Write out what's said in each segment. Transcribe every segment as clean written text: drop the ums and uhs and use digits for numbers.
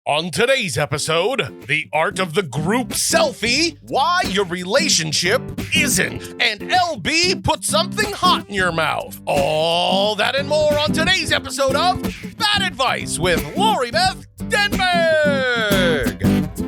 On today's episode, the art of the group selfie, why your relationship isn't, and LB put something hot in your mouth. All that and more on today's episode of Bad Advice with Lori Beth Denberg.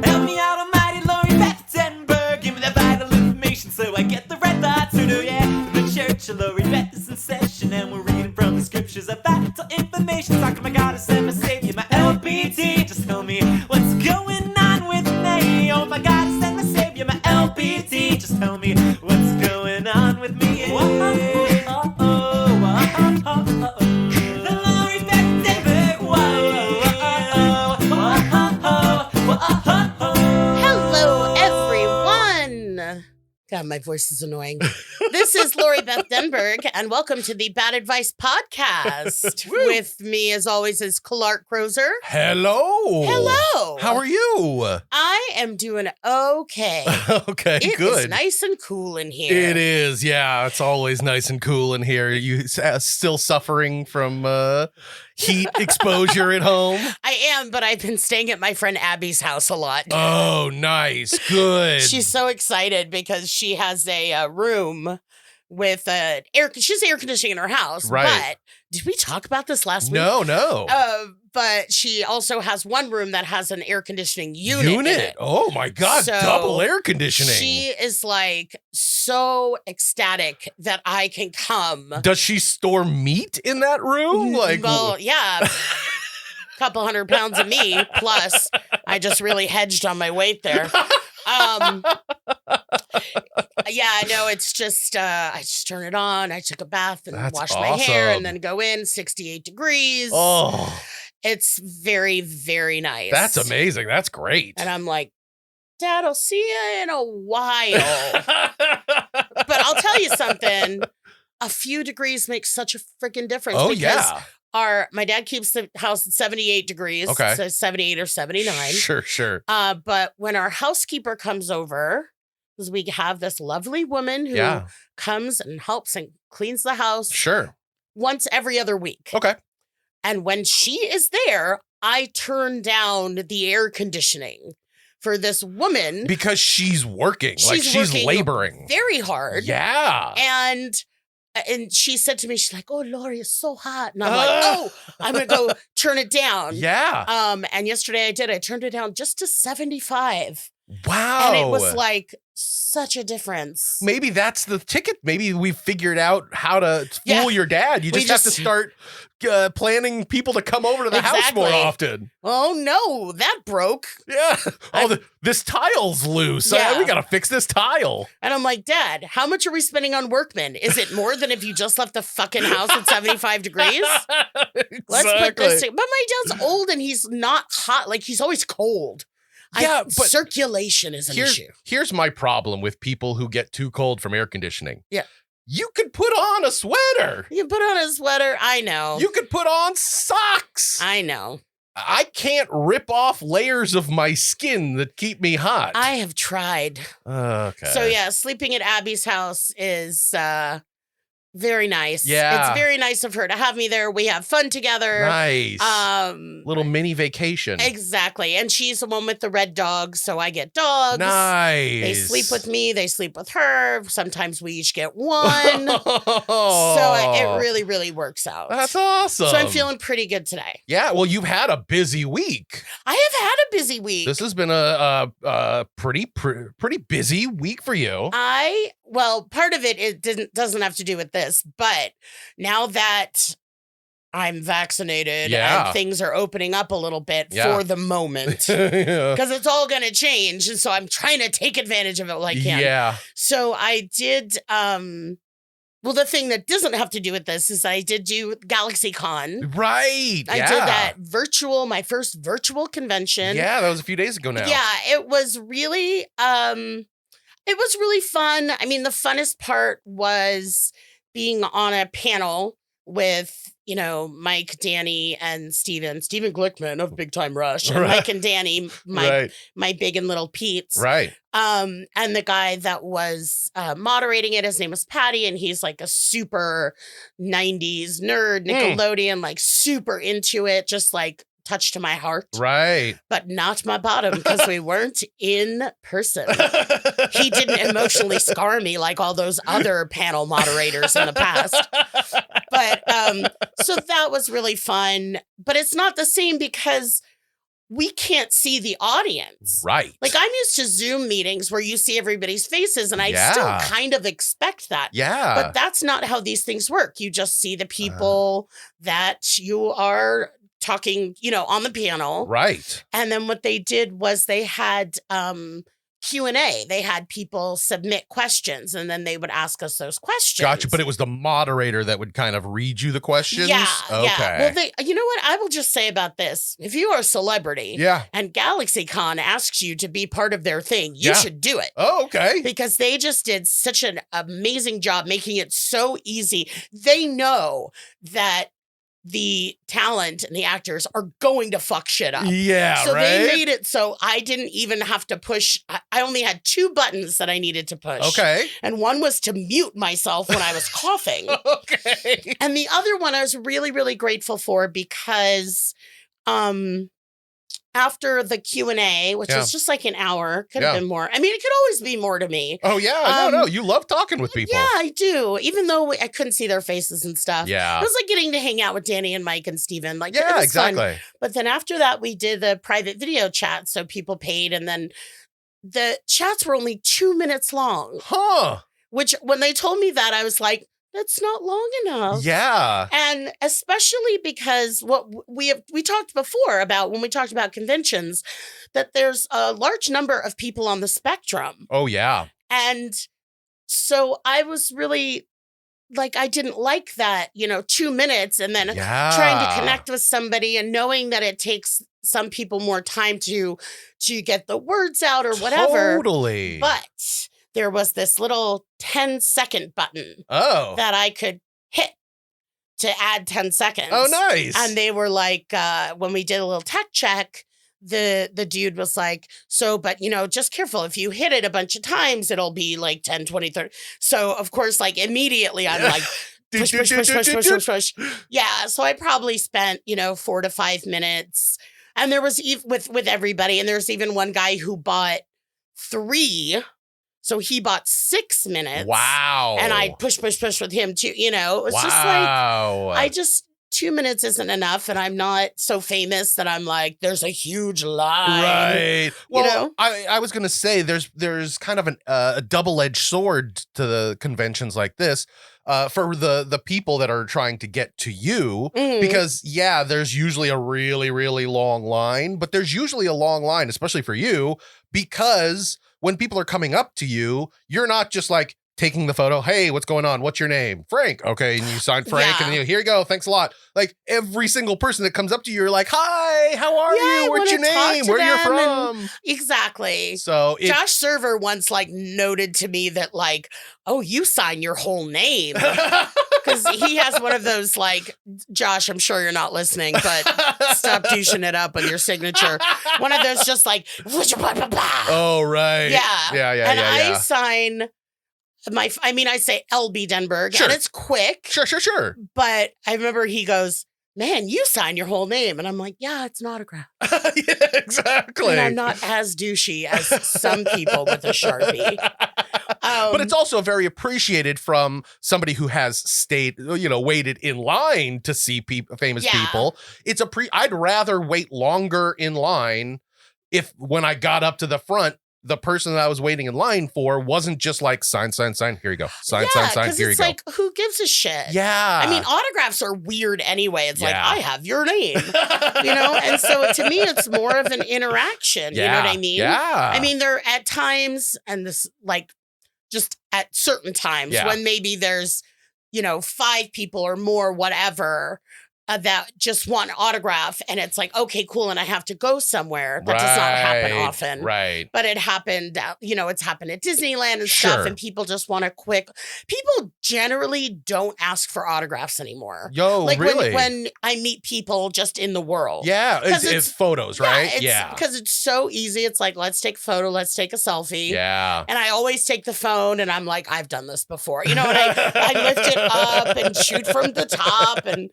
Help me out, almighty Lori Beth Denberg. Give me the vital information so I get the red thoughts to do, yeah. The church of Lori Beth is in session and we're reading from the scriptures of vital information. Talking my goddess and my savior, my LBT. Just tell me what's going on with me. Oh my goddess and my savior, my LBT. Just tell me what's going on with me. The Lori Beth Denberg. Hello, everyone. God, my voice is annoying. This is Lori Beth Denberg, and welcome to the Bad Advice podcast. With me, as always, is Crozer. Hello. Hello. How are you? I am doing okay. Okay, It good. is nice and cool in here. It is, yeah. It's always nice and cool in here. You still suffering from heat exposure at home? I am, but I've been staying at my friend Abby's house a lot. Oh, nice. Good. She's so excited because she has a room with she's air conditioning in her house. Right. But did we talk about this last week? No. But she also has one room that has an air conditioning unit in it. Oh my God, So double air conditioning. She is like so ecstatic that I can come. Does she store meat in that room? Well, yeah. Couple 100 pounds of me, plus I just really hedged on my weight there. Yeah, no, it's just, I just turn it on. I took a bath and That's washed my hair awesome. and then go in 68 degrees. Oh, It's very, very nice. that's amazing. That's great. And I'm like, Dad, I'll see you in a while. But I'll tell you something. A few degrees makes such a freaking difference. Oh, because yeah. my dad keeps the house at 78 degrees. Okay. So 78 or 79. Sure. But when our housekeeper comes over, because we have this lovely woman who Yeah. comes and helps and cleans the house Sure. once every other week. Okay. And when she is there, I turn down the air conditioning for this woman. Because she's working. She's working laboring. very hard. Yeah. And she said to me, she's like, "Oh, Lori, it's so hot." And I'm like, "Oh, I'm going to go turn it down." Yeah. And yesterday I did. I turned it down just to 75. Wow. And it was like such a difference. Maybe that's the ticket. Maybe we figured out how to fool your dad. You We just have to just- start planning people to come over to the house more Exactly. often. Oh, no, that broke. Yeah. This tile's loose. Yeah. We got to fix this tile. And I'm like, Dad, how much are we spending on workmen? Is it more than if you just left the fucking house at 75 degrees? Let's put this But my dad's old and he's not hot. Like, he's always cold. Yeah, but circulation is an issue. Here's my problem with people who get too cold from air conditioning. Yeah. You could put on a sweater. You can put on a sweater. I know. You could put on socks. I know. I can't rip off layers of my skin that keep me hot. I have tried. Okay. So, yeah, sleeping at Abby's house is very nice. Yeah. It's very nice of her to have me there. We have fun together. Nice. Um, Little mini vacation. Exactly. And she's the one with the red dogs, so I get dogs. Nice. They sleep with me. They sleep with her. Sometimes we each get one. So it really, really works out. That's awesome. So I'm feeling pretty good today. Yeah, well, you've had a busy week. I have had a busy week. This has been a pretty busy week for you. Well, part of it doesn't have to do with this, but now that I'm vaccinated and things are opening up a little bit for the moment, Yeah. because it's all going to change. And so I'm trying to take advantage of it while I can. Yeah. So I did, well, the thing that doesn't have to do with this is I did do GalaxyCon. Right. I did that my first virtual convention. Yeah, that was a few days ago now. Yeah, it was really fun. I mean, the funnest part was being on a panel with, Mike, Danny, and Steven Glickman of Big Time Rush, and Mike and Danny, my Big and Little Pete's. Right. And the guy that was moderating it, his name was Patty, and he's like a super 90s nerd, Nickelodeon, like super into it, just like touch to my heart, Right. but not my bottom because we weren't in person. He didn't emotionally scar me like all those other panel moderators in the past. But so that was really fun. But it's not the same because we can't see the audience. Right. Like, I'm used to Zoom meetings where you see everybody's faces, and I still kind of expect that. Yeah. But that's not how these things work. You just see the people that you are talking, on the panel. Right. And then what they did was they had Q&A. They had people submit questions, and then they would ask us those questions. Gotcha. But it was the moderator that would kind of read you the questions? Yeah. Okay. Yeah. Well, you know what? I will just say about this. If you are a celebrity and GalaxyCon asks you to be part of their thing, you should do it. Oh, okay. Because they just did such an amazing job making it so easy. They know that the talent and the actors are going to fuck shit up. Yeah, so right? they made it so I didn't even have to push. I only had 2 buttons that I needed to push. Okay. And one was to mute myself when I was coughing. Okay. And the other one I was really, really grateful for because after the Q&A, which was just like an hour, could have been more. I mean, it could always be more to me. Oh, yeah. No. You love talking with people. Yeah, I do. Even though I couldn't see their faces and stuff. Yeah. It was like getting to hang out with Danny and Mike and Steven. Like, Yeah, it was exactly. fun. But then after that, we did the private video chat. So people paid. And then the chats were only 2 minutes long. Huh. Which when they told me that, I was like, that's not long enough. Yeah. And especially because what we talked before about when we talked about conventions, that there's a large number of people on the spectrum. Oh, yeah. And so I was really like, I didn't like that, 2 minutes and then trying to connect with somebody and knowing that it takes some people more time to get the words out or whatever. Totally. But there was this little 10-second button that I could hit to add 10 seconds. Oh, nice. And they were like, when we did a little tech check, the dude was like, but, just careful. If you hit it a bunch of times, it'll be like 10, 20, 30. So, of course, like immediately I'm like, push. Yeah. So I probably spent, 4 to 5 minutes. And there was with everybody. And there's even one guy who bought 3. So he bought 6 minutes. Wow. And I push with him too. It was just like, 2 minutes isn't enough. And I'm not so famous that I'm like, there's a huge line. Right. Well, I was going to say there's kind of a double-edged sword to the conventions like this for the people that are trying to get to you. Because, there's usually a really, really long line. But there's usually a long line, especially for you, because when people are coming up to you, you're not just like taking the photo. Hey, what's going on? What's your name? Frank. Okay. And you sign Frank and here you go. Thanks a lot. Like every single person that comes up to you, you're like, hi, how are you? What's your name? Where you're from? Exactly. So Josh Server once like noted to me that like, oh, you sign your whole name. Because he has one of those like, Josh, I'm sure you're not listening, but stop douching it up with your signature. One of those just like, oh, right. Yeah. And I sign I say LB Denberg, and it's quick. Sure. But I remember he goes, man, you sign your whole name. And I'm like, yeah, it's an autograph. Yeah, exactly. And I'm not as douchey as some people with a Sharpie. But it's also very appreciated from somebody who has waited in line to see famous people. It's I'd rather wait longer in line if when I got up to the front, the person that I was waiting in line for wasn't just like sign, here you go. Sign, here you go. Like, who gives a shit? Yeah. I mean, autographs are weird anyway. It's like, I have your name, And so to me, it's more of an interaction. You know what I mean? Yeah. I mean, there at times, and this like just at certain times when maybe there's, 5 people or more, whatever, that just want an autograph, and it's like, okay, cool, and I have to go somewhere. That does not happen often. Right. But it happened, it's happened at Disneyland and stuff, and people just want people generally don't ask for autographs anymore. Yo, like really? when I meet people just in the world. Yeah, it's photos, right? Yeah. Because it's so easy. It's like, let's take a photo, let's take a selfie. Yeah. And I always take the phone, and I'm like, I've done this before. And I lift it up and shoot from the top, and,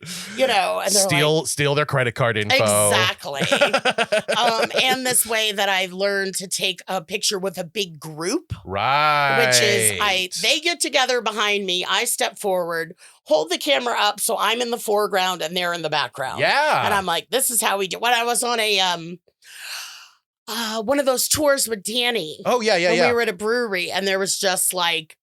know, and they're steal their credit card info. Exactly. And this way that I've learned to take a picture with a big group. Right. Which is they get together behind me, I step forward, hold the camera up so I'm in the foreground and they're in the background. Yeah. And I'm like, this is how we do. When I was on one of those tours with Danny. Oh, yeah. We were at a brewery and there was just like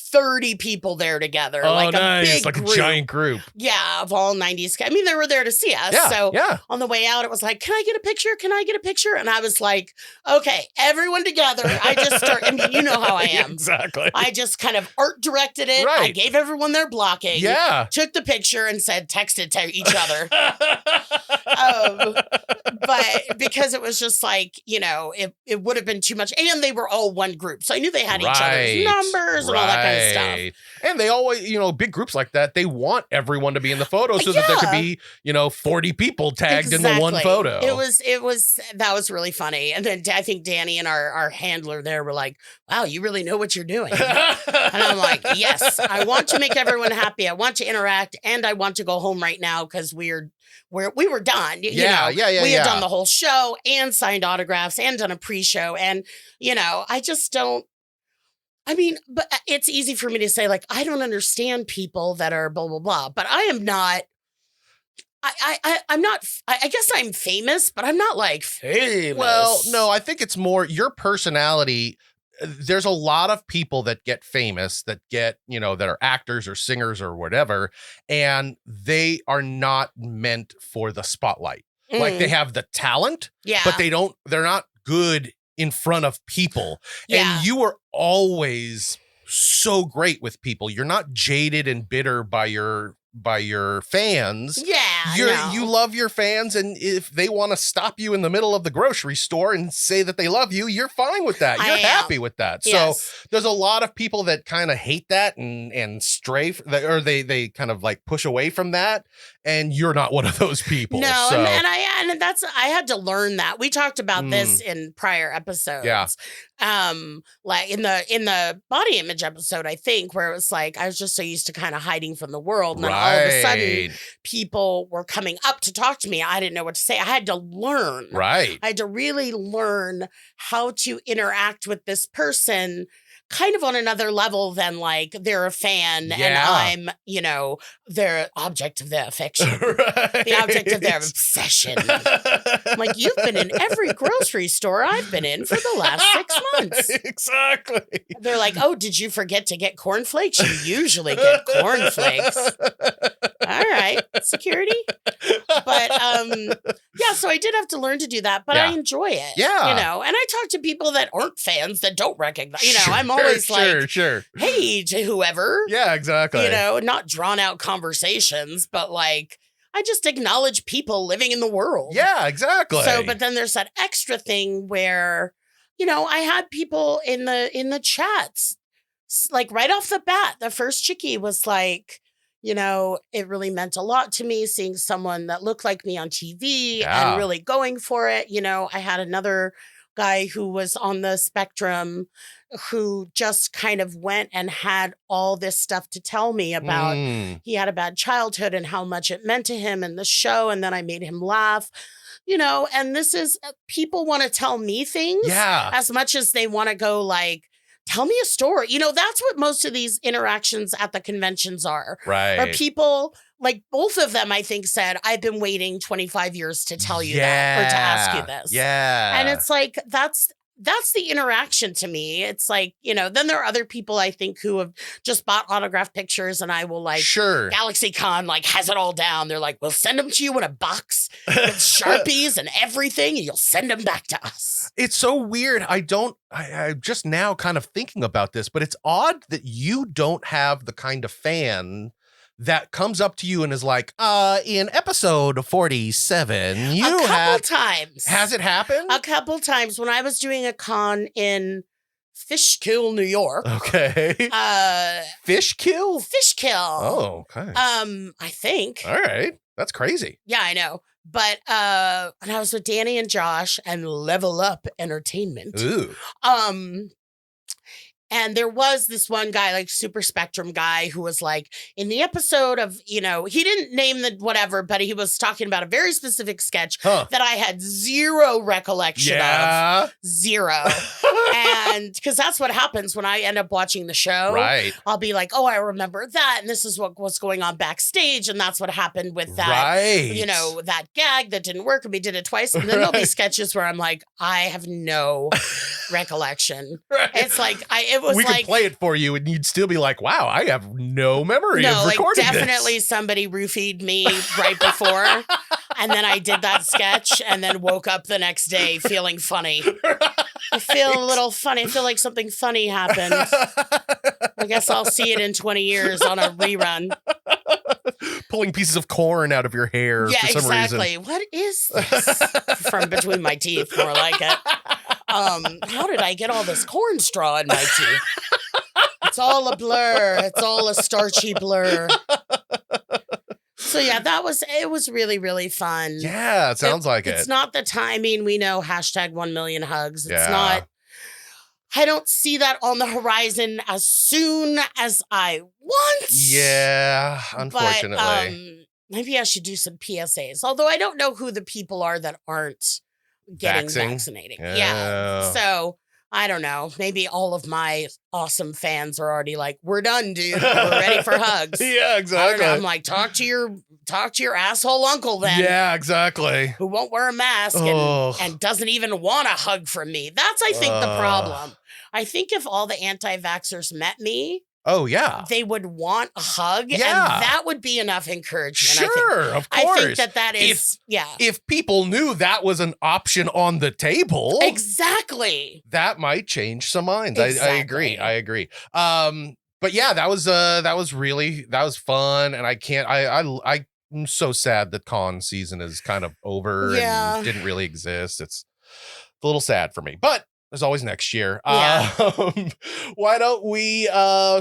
30 people there together. Oh, like nice. A big like group. A giant group. Yeah, of all 90s. I mean, they were there to see us. Yeah, so yeah. on the way out, it was like, can I get a picture? Can I get a picture? And I was like, okay, everyone together. I just I mean, you know how I am. Exactly. I just kind of art directed it. Right. I gave everyone their blocking. Yeah. Took the picture and said, text it to each other. But because it was just like, you know, it would have been too much. And they were all one group. So I knew they had each other's numbers and all that kind of stuff. And they always, you know, big groups like that, they want everyone to be in the photo so that there could be, you know, 40 people tagged in the one photo. That was really funny. And then I think Danny and our handler there were like, wow, you really know what you're doing. And I'm like, yes, I want to make everyone happy. I want to interact and I want to go home right now because we were done. We had done the whole show and signed autographs and done a pre-show. And, you know, I just don't. I mean, but it's easy for me to say, like, I don't understand people that are blah, blah, blah. But I am not. I'm not. I guess I'm famous, but I'm not like famous. Well, no, I think it's more your personality. There's a lot of people that get famous that get, you know, that are actors or singers or whatever, and they are not meant for the spotlight. Like they have the talent, but they're not good in front of people. And you are always so great with people. You're not jaded and bitter by your fans. You love your fans, and if they want to stop you in the middle of the grocery store and say that they love you, you're fine with that. You're happy with that. Yes. So there's a lot of people that kind of hate that and stray, or they kind of like push away from that, and you're not one of those people. No, so. and I had to learn that. We talked about this in prior episodes. Yeah. Like in the body image episode, I think, where it was like I was just so used to kind of hiding from the world, and then all of a sudden people were coming up to talk to me. I didn't know what to say. I had to learn. Right. I had to really learn how to interact with this person kind of on another level than like they're a fan and I'm, you know, their object of their affection, the object of their obsession. I'm like, you've been in every grocery store I've been in for the last 6 months. Exactly. They're like, oh, did you forget to get cornflakes? You usually get cornflakes. All right, security. But so I did have to learn to do that, but I enjoy it. Yeah. You know, and I talk to people that aren't fans that don't recognize, you know, I'm always hey, to whoever. Yeah, exactly. You know, not drawn out conversations, but like, I just acknowledge people living in the world. Yeah, exactly. So, but then there's that extra thing where, you know, I had people in the chats, like right off the bat, the first chickie was like, you know, it really meant a lot to me seeing someone that looked like me on TV and really going for it. You know, I had another guy who was on the spectrum who just kind of went and had all this stuff to tell me about. He had a bad childhood and how much it meant to him and the show. And then I made him laugh, you know, and this is people want to tell me things as much as they want to go like, tell me a story. You know, that's what most of these interactions at the conventions are. Right. Or people, like both of them, I think, said, I've been waiting 25 years to tell you that or to ask you this. Yeah. And it's like, that's the interaction to me. It's like, you know, then there are other people I think who have just bought autographed pictures and I will like, GalaxyCon like has it all down. They're like, we'll send them to you in a box with Sharpies and everything and you'll send them back to us. It's so weird. I'm just now kind of thinking about this, but it's odd that you don't have the kind of fan that comes up to you and is like, in episode 47, you a couple times. Has it happened? A couple times when I was doing a con in Fishkill, New York. Okay. Fishkill? Fishkill. Oh, okay. I think. All right. That's crazy. Yeah, I know. But and I was with Danny and Josh and Level Up Entertainment. Ooh. And there was this one guy, like Super Spectrum guy, who was like, in the episode of, he didn't name the whatever, but he was talking about a very specific sketch that I had zero recollection of. Zero. And because that's what happens when I end up watching the show. Right. I'll be like, oh, I remember that. And this is what was going on backstage. And that's what happened with that, that gag that didn't work. And we did it twice. And then there'll be sketches where I'm like, I have no recollection. Right. It's like, we could play it for you and you'd still be like, wow, I have no memory of recording definitely this. Somebody roofied me right before. And then I did that sketch and then woke up the next day feeling funny. I feel a little funny. I feel like something funny happened. I guess I'll see it in 20 years on a rerun. Pulling pieces of corn out of your hair for some reason. What is this? From between my teeth, more like it. How did I get all this corn straw in my teeth? It's all a blur. It's all a starchy blur. So yeah, it was really, really fun. Yeah, it sounds like it. It's not the timing. We know #1 million hugs. It's not, I don't see that on the horizon as soon as I want. Yeah, unfortunately. But, maybe I should do some PSAs. Although I don't know who the people are that aren't getting vaccinated. Yeah. So I don't know. Maybe all of my awesome fans are already like, we're done, dude. We're ready for hugs. Yeah, exactly. I'm like, talk to your asshole uncle then. Yeah, exactly. Who won't wear a mask and doesn't even want a hug from me. That's, I think, the problem. I think if all the anti-vaxxers met me, they would want a hug, and that would be enough encouragement. Sure, of course. I think that is, If people knew that was an option on the table. Exactly. That might change some minds. Exactly. I agree. But yeah, that was fun, and I'm so sad that con season is kind of over and didn't really exist. It's a little sad for me, but there's always next year. Why don't we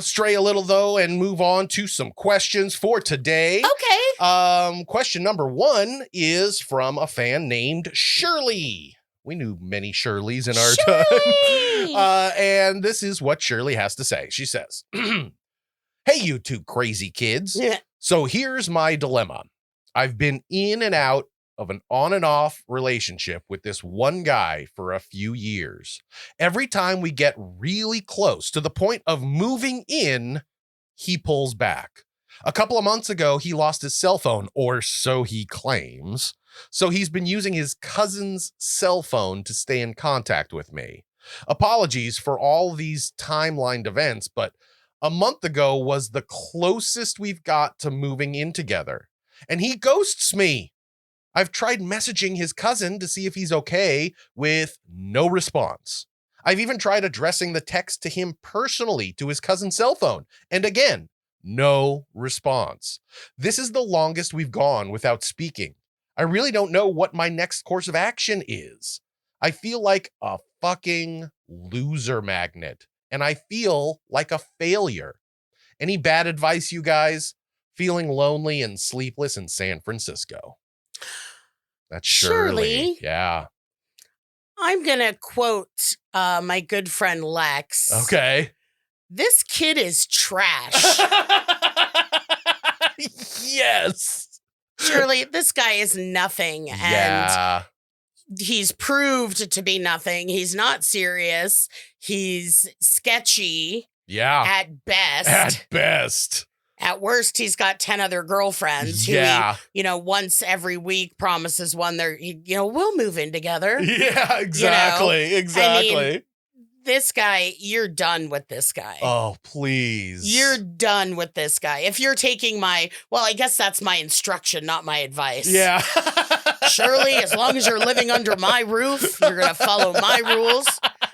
stray a little, though, and move on to some questions for today? Okay. Question number 1 is from a fan named Shirley. We knew many Shirleys in our time. And this is what Shirley has to say. She says, hey, you two crazy kids. Yeah. So here's my dilemma. I've been in and out of an on and off relationship with this one guy for a few years. Every time we get really close to the point of moving in, he pulls back. A couple of months ago, he lost his cell phone, or so he claims. So he's been using his cousin's cell phone to stay in contact with me. Apologies for all these timelined events, but a month ago was the closest we've got to moving in together. And he ghosts me. I've tried messaging his cousin to see if he's okay, with no response. I've even tried addressing the text to him personally to his cousin's cell phone. And again, no response. This is the longest we've gone without speaking. I really don't know what my next course of action is. I feel like a fucking loser magnet, and I feel like a failure. Any bad advice, you guys? Feeling lonely and sleepless in San Francisco. That's Shirley. Yeah. I'm going to quote my good friend Lex. Okay. This kid is trash. Yes. Shirley, this guy is nothing. And he's proved to be nothing. He's not serious. He's sketchy. Yeah. At best. At best. At worst, he's got 10 other girlfriends who he, once every week promises one we'll move in together. Yeah, exactly. Exactly. I mean, this guy, you're done with this guy. Oh, please. You're done with this guy. If you're taking I guess that's my instruction, not my advice. Yeah. Shirley, as long as you're living under my roof, you're going to follow my rules.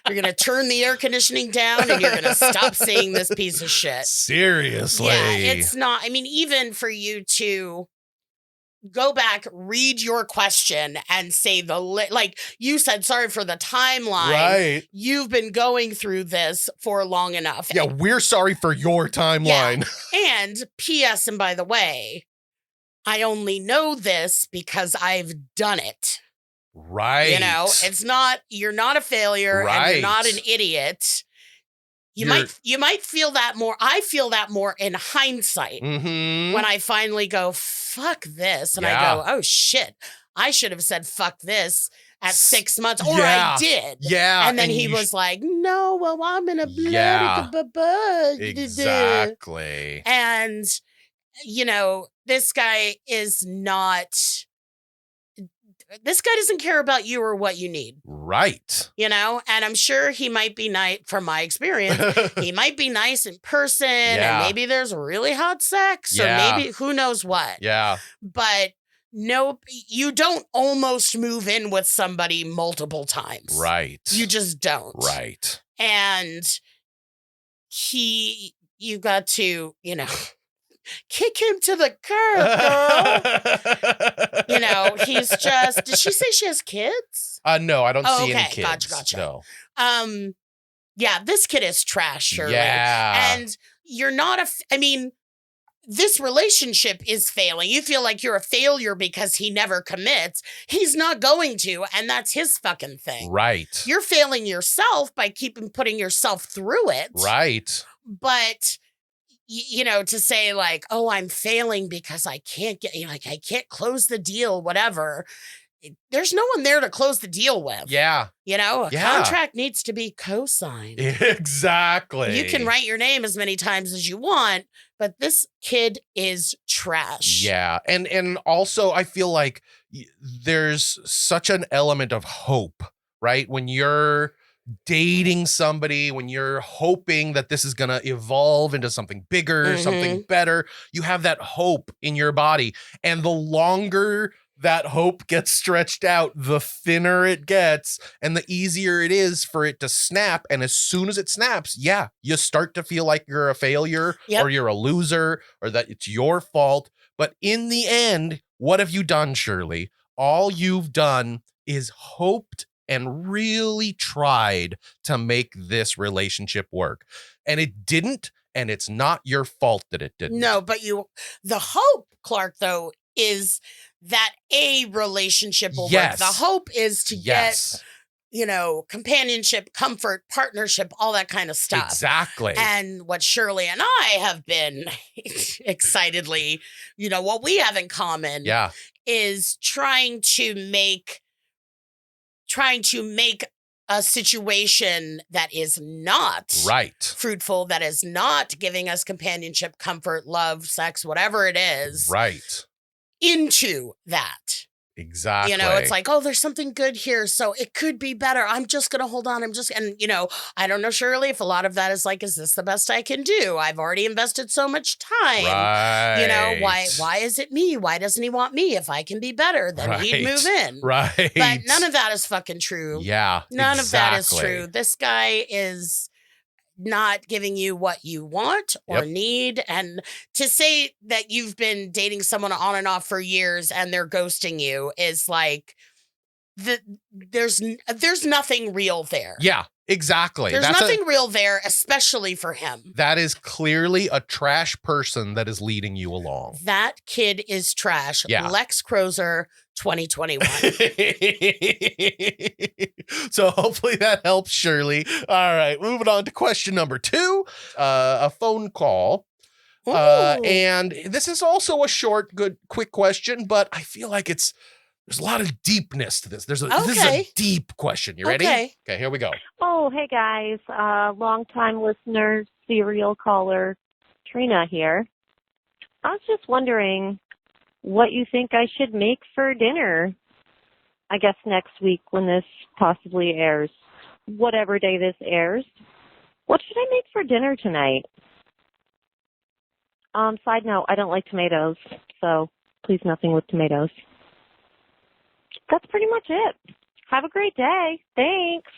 You're going to turn the air conditioning down and you're going to stop seeing this piece of shit. Seriously. Yeah, it's not. I mean, even for you to go back, read your question and say like you said, sorry for the timeline. Right. You've been going through this for long enough. Yeah, we're sorry for your timeline. Yeah. And P.S. and by the way, I only know this because I've done it. Right. It's not, you're not a failure and you're not an idiot. You might feel that more. I feel that more in hindsight when I finally go, fuck this. And I go, oh shit, I should have said fuck this at 6 months, or I did. Yeah. And then he was like, no, well, I'm in a blood. Yeah. Exactly. And, this guy doesn't care about you or what you need. Right. And I'm sure he might be nice, from my experience, he might be nice in person, and maybe there's really hot sex, or maybe who knows what. Yeah. But no, you don't almost move in with somebody multiple times. Right. You just don't. Right. And you got to, kick him to the curb, girl. He's just, did she say she has kids? No, I don't see any kids. Gotcha. No. Yeah, this kid is trash, Shirley. Yeah. And you're not this relationship is failing. You feel like you're a failure because he never commits. He's not going to, and that's his fucking thing. Right. You're failing yourself by putting yourself through it. Right. But, to say like, oh, I'm failing because I can't I can't close the deal, whatever. There's no one there to close the deal with. Yeah. A contract needs to be co-signed. Exactly. You can write your name as many times as you want, but this kid is trash. Yeah. And also I feel like there's such an element of hope, right? When you're dating somebody, when you're hoping that this is going to evolve into something bigger, something better, you have that hope in your body. And the longer that hope gets stretched out, the thinner it gets and the easier it is for it to snap. And as soon as it snaps, you start to feel like you're a failure or you're a loser or that it's your fault. But in the end, what have you done, Shirley? All you've done is hoped and really tried to make this relationship work. And it didn't, and it's not your fault that it didn't. No, but the hope, Clark, though, is that a relationship will work. The hope is to get, companionship, comfort, partnership, all that kind of stuff. Exactly. And what Shirley and I have been excitedly, what we have in common is trying to make a situation that is not fruitful, that is not giving us companionship, comfort, love, sex, whatever it is. Right. Into that. Exactly. It's like, oh, there's something good here, so it could be better. I'm just going to hold on. I don't know, Shirley, if a lot of that is like, is this the best I can do? I've already invested so much time. Right. Why is it me? Why doesn't he want me? If I can be better, then he'd move in. Right. But none of that is fucking true. Yeah. None of that is true. This guy is not giving you what you want or need. And to say that you've been dating someone on and off for years and they're ghosting you is like, there's nothing real there. Yeah, exactly. There's nothing real there, especially for him. That is clearly a trash person that is leading you along. That kid is trash. Yeah. Lex Crozer, 2021. So hopefully that helps, Shirley. All right, moving on to question number 2, a phone call. And this is also a short, good, quick question, but I feel like there's a lot of deepness to this. This is a deep question. You ready? Okay, here we go. Oh, hey guys. Long-time listener, serial caller, Trina here. I was just wondering what you think I should make for dinner. I guess next week when this possibly airs. Whatever day this airs. What should I make for dinner tonight? Side note, I don't like tomatoes, so please nothing with tomatoes. That's pretty much it. Have a great day. Thanks.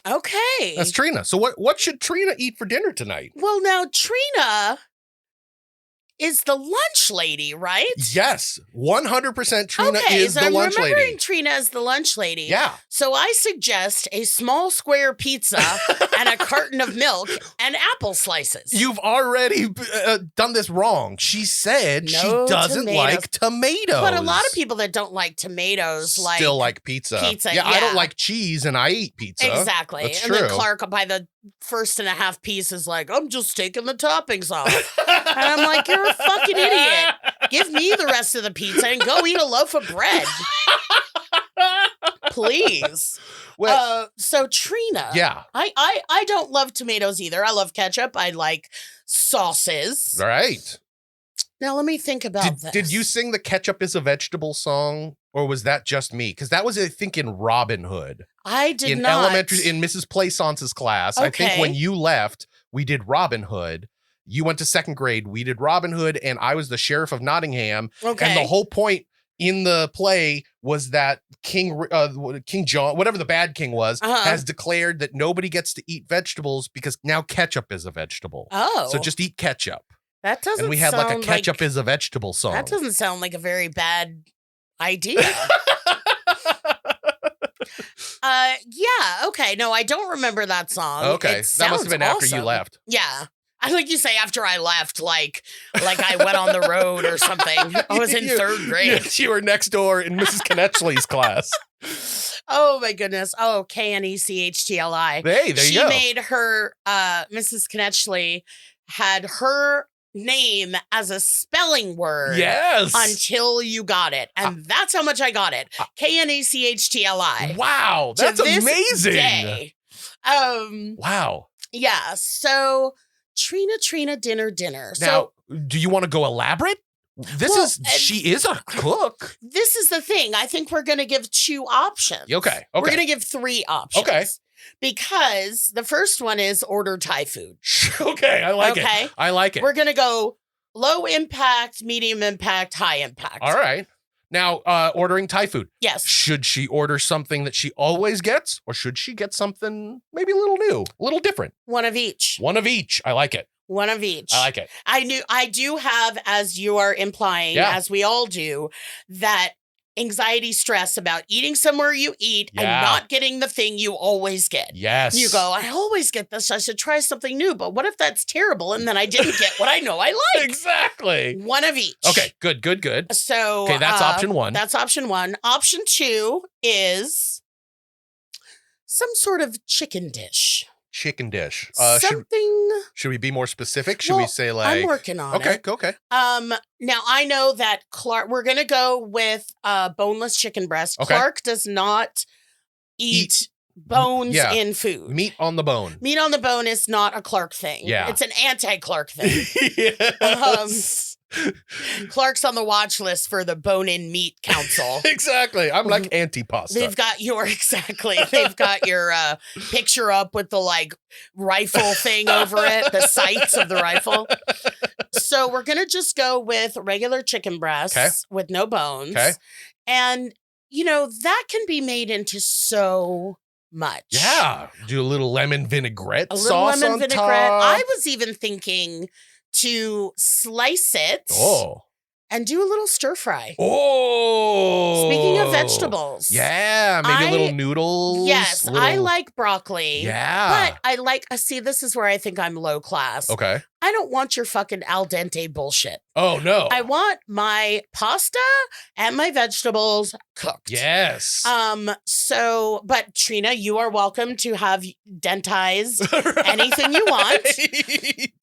Okay. That's Trina. So what should Trina eat for dinner tonight? Well, now Trina is the lunch lady, right? Yes, 100% Trina is the lunch lady. I'm remembering Trina as the lunch lady. Yeah. So I suggest a small square pizza and a carton of milk and apple slices. You've already done this wrong. She said she doesn't like tomatoes. But a lot of people that don't like tomatoes still like pizza. Yeah, I don't like cheese and I eat pizza. Exactly. That's and true. then Clark by the first and a half piece is like, I'm just taking the toppings off. And I'm like, you're a fucking idiot. Give me the rest of the pizza and go eat a loaf of bread. Please. So Trina. Yeah. I don't love tomatoes either. I love ketchup. I like sauces. All right. Now let me think about this. Did you sing the ketchup is a vegetable song, or was that just me? Because that was, I think, in Robin Hood. I did in not. In Mrs. Plaissance's class. I think when you left, we did Robin Hood. You went to second grade. We did Robin Hood, and I was the sheriff of Nottingham. Okay. And the whole point in the play was that King John, whatever the bad king was, has declared that nobody gets to eat vegetables because now ketchup is a vegetable. Oh. So just eat ketchup. That doesn't And we had like a sound ketchup is a vegetable song. That doesn't sound like a very bad idea. Yeah, okay. No, I don't remember that song. Okay. That must have been after you left. Yeah. I think you say after I left, like I went on the road or something. I was in third grade. You were next door in Mrs. Knetchley's class. Oh my goodness. Oh, Knecchtli. Hey, there you go. She made her, Mrs. Knetchley had her name as a spelling word. Yes. Until you got it. And that's how much I got it. Knecchtli. Wow. That's amazing. Day. Wow. Yeah. So Trina, dinner. Now, So do you want to go elaborate? She is a cook. this is the thing. I think we're going to give 2 options. Okay. We're going to give 3 options. Okay. Because the first one is order Thai food. Okay. I like Okay. it. I like it. We're going to go low impact, medium impact, high impact. All right. Now, ordering Thai food. Yes. Should she order something that she always gets, or should she get something maybe a little new, a little different? One of each. One of each. I like it. One of each. I like it. I do have, as you are implying, as we all do, that anxiety, stress about eating somewhere you eat and not getting the thing you always get. Yes. You go, I always get this. I should try something new. But what if that's terrible and then I didn't get what I know I like? Exactly. One of each. Okay, good. So okay, that's option 1. That's option 1. Option 2 is some sort of chicken dish. Chicken dish. Something. Should we be more specific? Should we say like? I'm working on it. Okay. Now I know that Clark. We're gonna go with boneless chicken breast. Okay. Clark does not eat bones in food. Meat on the bone. Meat on the bone is not a Clark thing. Yeah. It's an anti-Clark thing. Yes. Clark's on the watch list for the Bone-In Meat Council. Exactly. I'm like anti-pasta. They've got your They've got your picture up with the like rifle thing over it, the sights of the rifle. So we're gonna just go with regular chicken breasts with no bones. Okay. And that can be made into so much. Yeah. Do a little lemon vinaigrette A little sauce lemon on vinaigrette. top. I was even thinking to slice it and do a little stir fry. Oh. Speaking of vegetables. Yeah, maybe little noodles. Yes, I like broccoli. Yeah. But I like, see, this is where I think I'm low class. Okay. I don't want your fucking al dente bullshit. Oh, no. I want my pasta and my vegetables cooked. Yes. But Trina, you are welcome to have dentized anything you want.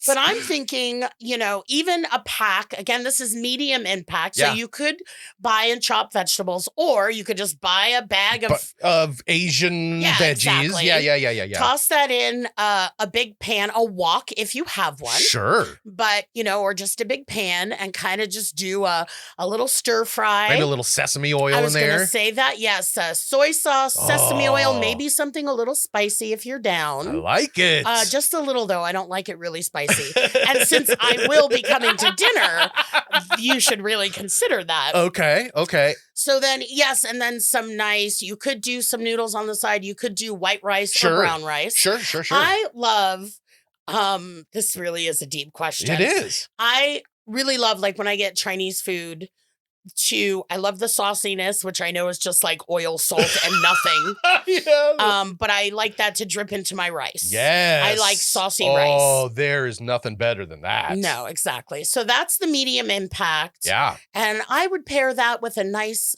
But I'm thinking, even a pack, again, this is medium impact. So you could buy and chop vegetables, or you could just buy a bag of Asian veggies. Exactly. Yeah. Toss that in a big pan, a wok if you have one. Sure. But, or just a big pan and kind of just do a little stir fry. Maybe a little sesame oil in there. I was going to say that. Yes. Soy sauce, sesame oil, maybe something a little spicy if you're down. I like it. Just a little, though. I don't like it really spicy. And since I will be coming to dinner, you should really consider that. Okay. So then, yes, and then you could do some noodles on the side. You could do white rice or brown rice. Sure. I love, this really is a deep question. It is. I really love, like, when I get Chinese food, I love the sauciness, which I know is just like oil, salt, and nothing. But I like that to drip into my rice. Yes. I like saucy rice. Oh, there is nothing better than that. No, exactly. So that's the medium impact. Yeah. And I would pair that with a nice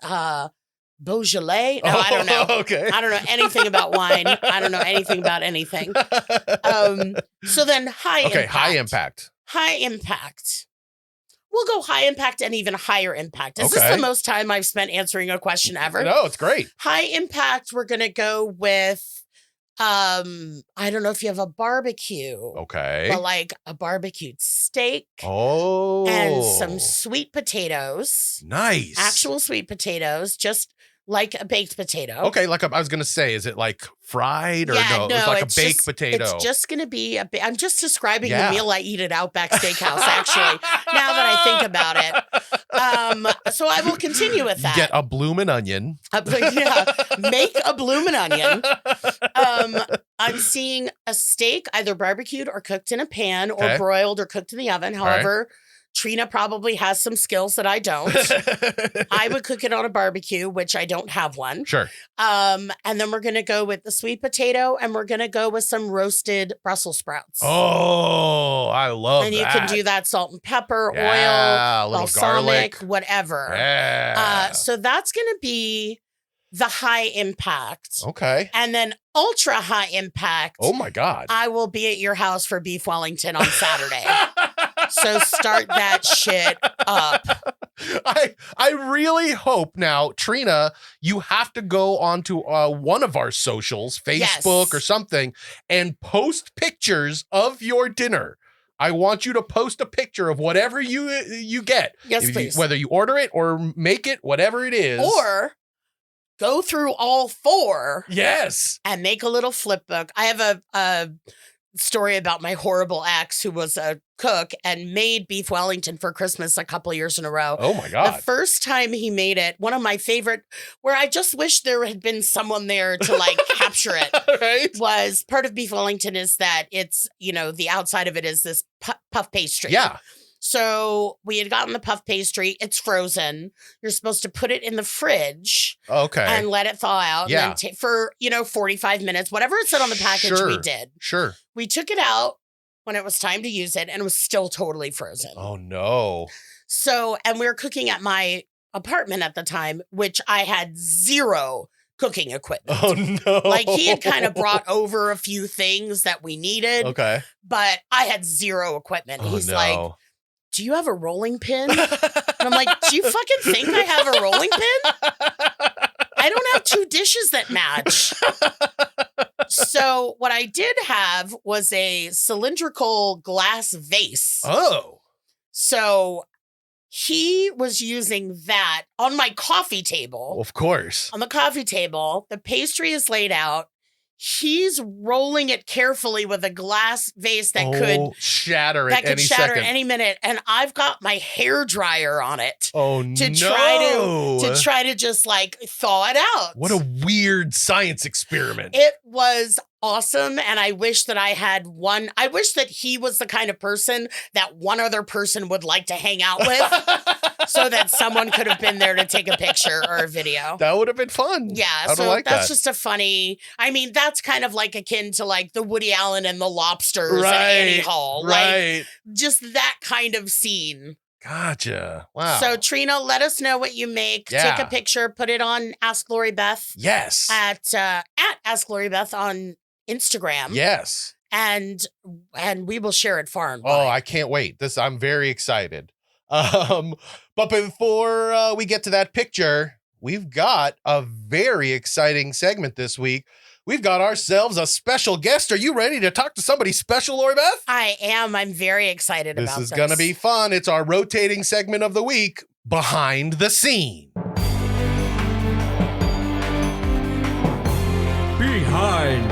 Beaujolais. No, I don't know. Okay. I don't know anything about wine. I don't know anything about anything. So then high impact. High impact. We'll go high impact and even higher impact. Is this the most time I've spent answering a question ever? No, it's great. High impact, we're going to go with, I don't know if you have a barbecue. Okay. But like a barbecued steak. Oh. And some sweet potatoes. Nice. Actual sweet potatoes, just like a baked potato. Okay, I was going to say, is it like fried or no? It's like a baked potato. It's just going to be I'm just describing the meal I eat at Outback Steakhouse, actually, now that I think about it. So I will continue with that. Get a bloomin' onion. Make a bloomin' onion. I'm seeing a steak, either barbecued or cooked in a pan or broiled or cooked in the oven. However, Trina probably has some skills that I don't. I would cook it on a barbecue, which I don't have one. Sure. And then we're going to go with the sweet potato, and we're going to go with some roasted Brussels sprouts. Oh, I love that. And you can do that salt and pepper, oil, a little balsamic, garlic. whatever. Yeah. So that's going to be the high impact. Okay. And then ultra high impact. Oh my God. I will be at your house for beef Wellington on Saturday. So start that shit up. I really hope now, Trina, you have to go onto one of our socials, Facebook or something, and post pictures of your dinner. I want you to post a picture of whatever you get. Yes, please. Whether you order it or make it, whatever it is. Or go through all 4. Yes. And make a little flip book. I have a story about my horrible ex who was a cook and made beef Wellington for Christmas a couple of years in a row. Oh my God. The first time he made it, one of my favorite, where I just wish there had been someone there to like capture it, right? Was part of beef Wellington is that it's, the outside of it is this puff pastry. Yeah. So we had gotten the puff pastry. It's frozen. You're supposed to put it in the fridge. Okay. And let it thaw out. Yeah. And then for, 45 minutes, whatever it said on the package, we did. Sure. We took it out when it was time to use it, and it was still totally frozen. Oh, no. So, and we were cooking at my apartment at the time, which I had 0 cooking equipment. Oh, no. Like he had kind of brought over a few things that we needed. Okay. But I had 0 equipment. Oh, He's no. like, do you have a rolling pin? And I'm like, do you fucking think I have a rolling pin? I don't have 2 dishes that match. So what I did have was a cylindrical glass vase. Oh. So he was using that on my coffee table. Of course. On the coffee table, the pastry is laid out. He's rolling it carefully with a glass vase that could shatter at any minute, and I've got my hair dryer on it. Oh to try to just like thaw it out. What a weird science experiment. It was awesome, and I wish that I had one. I wish that he was the kind of person that one other person would like to hang out with, so that someone could have been there to take a picture or a video. That would have been fun. Yeah, so that's just a funny. I mean, that's kind of like akin to like the Woody Allen and the Lobsters and Annie Hall, right? Like just that kind of scene. Gotcha. Wow. So Trina, let us know what you make. Yeah. Take a picture, put it on Ask Lori Beth. Yes. At Ask Lori Beth on Instagram. Yes. And we will share it far and wide. Oh, I can't wait. I'm very excited. But before we get to that picture, we've got a very exciting segment this week. We've got ourselves a special guest. Are you ready to talk to somebody special, Lori Beth? I am. I'm very excited about this. This is going to be fun. It's our rotating segment of the week, Behind the Scene. Behind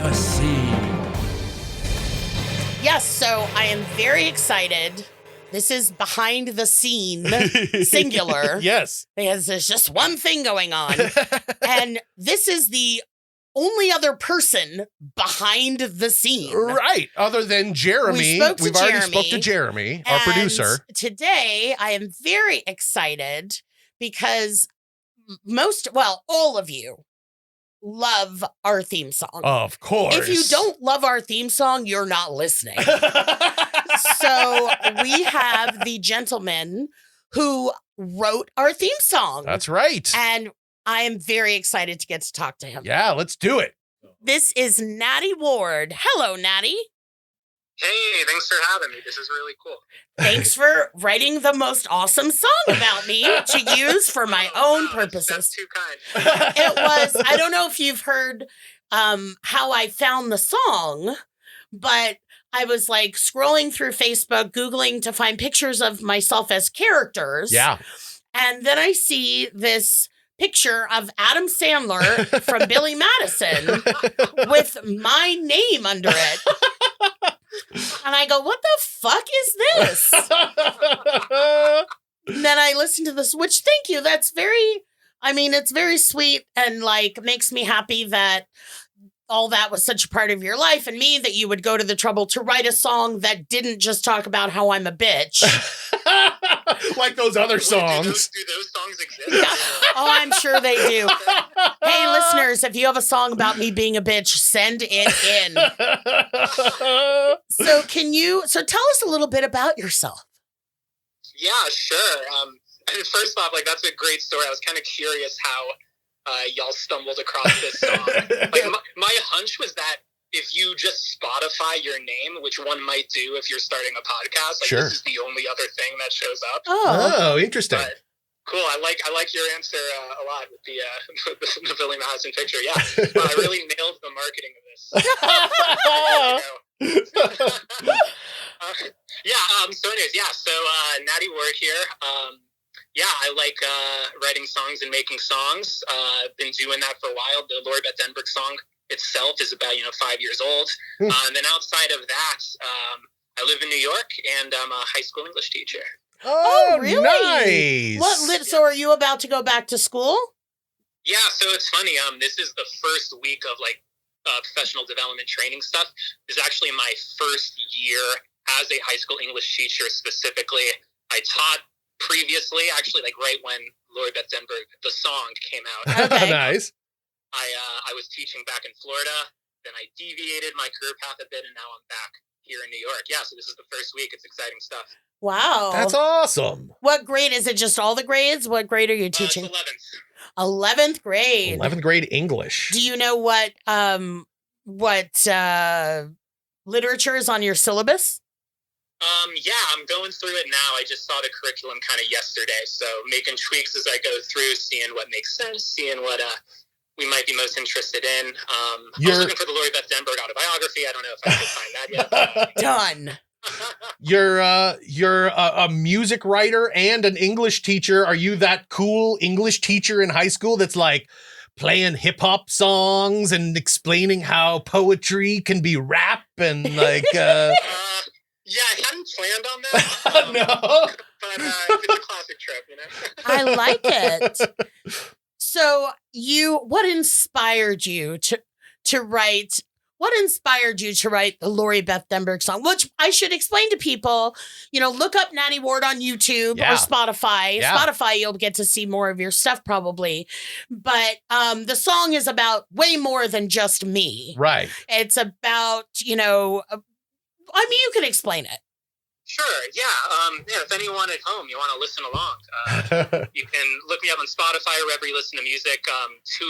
the Scene. Yes, so I am very excited. This is behind the scene, singular. Yes. Because there's just one thing going on. And this is the only other person behind the scene. Right. Other than Jeremy. We've already spoke to Jeremy, our producer. Today, I am very excited because all of you love our theme song. Of course. If you don't love our theme song, you're not listening. So we have the gentleman who wrote our theme song. That's right. And I am very excited to get to talk to him. Yeah, let's do it. This is Natty Ward. Hello, Natty. Hey, thanks for having me. This is really cool. Thanks for writing the most awesome song about me to use for my own purposes. That's too kind. It was, I don't know if you've heard how I found the song, but I was like scrolling through Facebook, Googling to find pictures of myself as characters. Yeah. And then I see this picture of Adam Sandler from Billy Madison with my name under it. And I go, what the fuck is this? And then I listened to this, which, thank you. That's it's very sweet and like makes me happy that all that was such a part of your life and me, that you would go to the trouble to write a song that didn't just talk about how I'm a bitch. Like those other songs. Do those songs exist? Yeah. Oh, I'm sure they do. Hey, listeners, if you have a song about me being a bitch, send it in. So tell us a little bit about yourself. Yeah, sure. And first off, that's a great story. I was kind of curious how y'all stumbled across this song. My hunch was that if you just Spotify your name, which one might do if you're starting a podcast, sure, this is the only other thing that shows up. Oh, interesting. But cool. I like your answer a lot with the Billy Madison picture. Yeah, I really nailed the marketing of this. So anyways, so Natty Ward here. I like writing songs and making songs. Been doing that for a while. The Lori Beth Denberg song itself is about 5 years old. And then outside of that, I live in New York, and I'm a high school English teacher. Oh, really? Nice. So are you about to go back to school? Yeah, so it's funny. This is the first week of professional development training stuff. This is actually my first year as a high school English teacher specifically. I taught previously, actually, right when Lori Beth Denberg, the song, came out. Okay. Nice. I was teaching back in Florida, then I deviated my career path a bit, and now I'm back here in New York. Yeah, so this is the first week. It's exciting stuff. Wow. That's awesome. What grade? Is it just all the grades? What grade are you teaching? It's 11th. 11th grade. 11th grade English. Do you know what literature is on your syllabus? I'm going through it now. I just saw the curriculum kind of yesterday, so making tweaks as I go through, seeing what makes sense, seeing what we might be most interested in. I was looking for the Lori Beth Denberg autobiography. I don't know if I could find that yet. Done. You're a music writer and an English teacher. Are you that cool English teacher in high school that's playing hip hop songs and explaining how poetry can be rap and Yeah, I hadn't planned on that. No. But it's a classic trip, I like it. So what inspired you to write? What inspired you to write the Lori Beth Denberg song? Which I should explain to people. Look up Natty Ward on YouTube or Spotify. Yeah. Spotify, you'll get to see more of your stuff probably. But the song is about way more than just me. Right. It's about, you can explain it. Sure, yeah. If anyone at home, you want to listen along, you can look me up on Spotify or wherever you listen to music. 2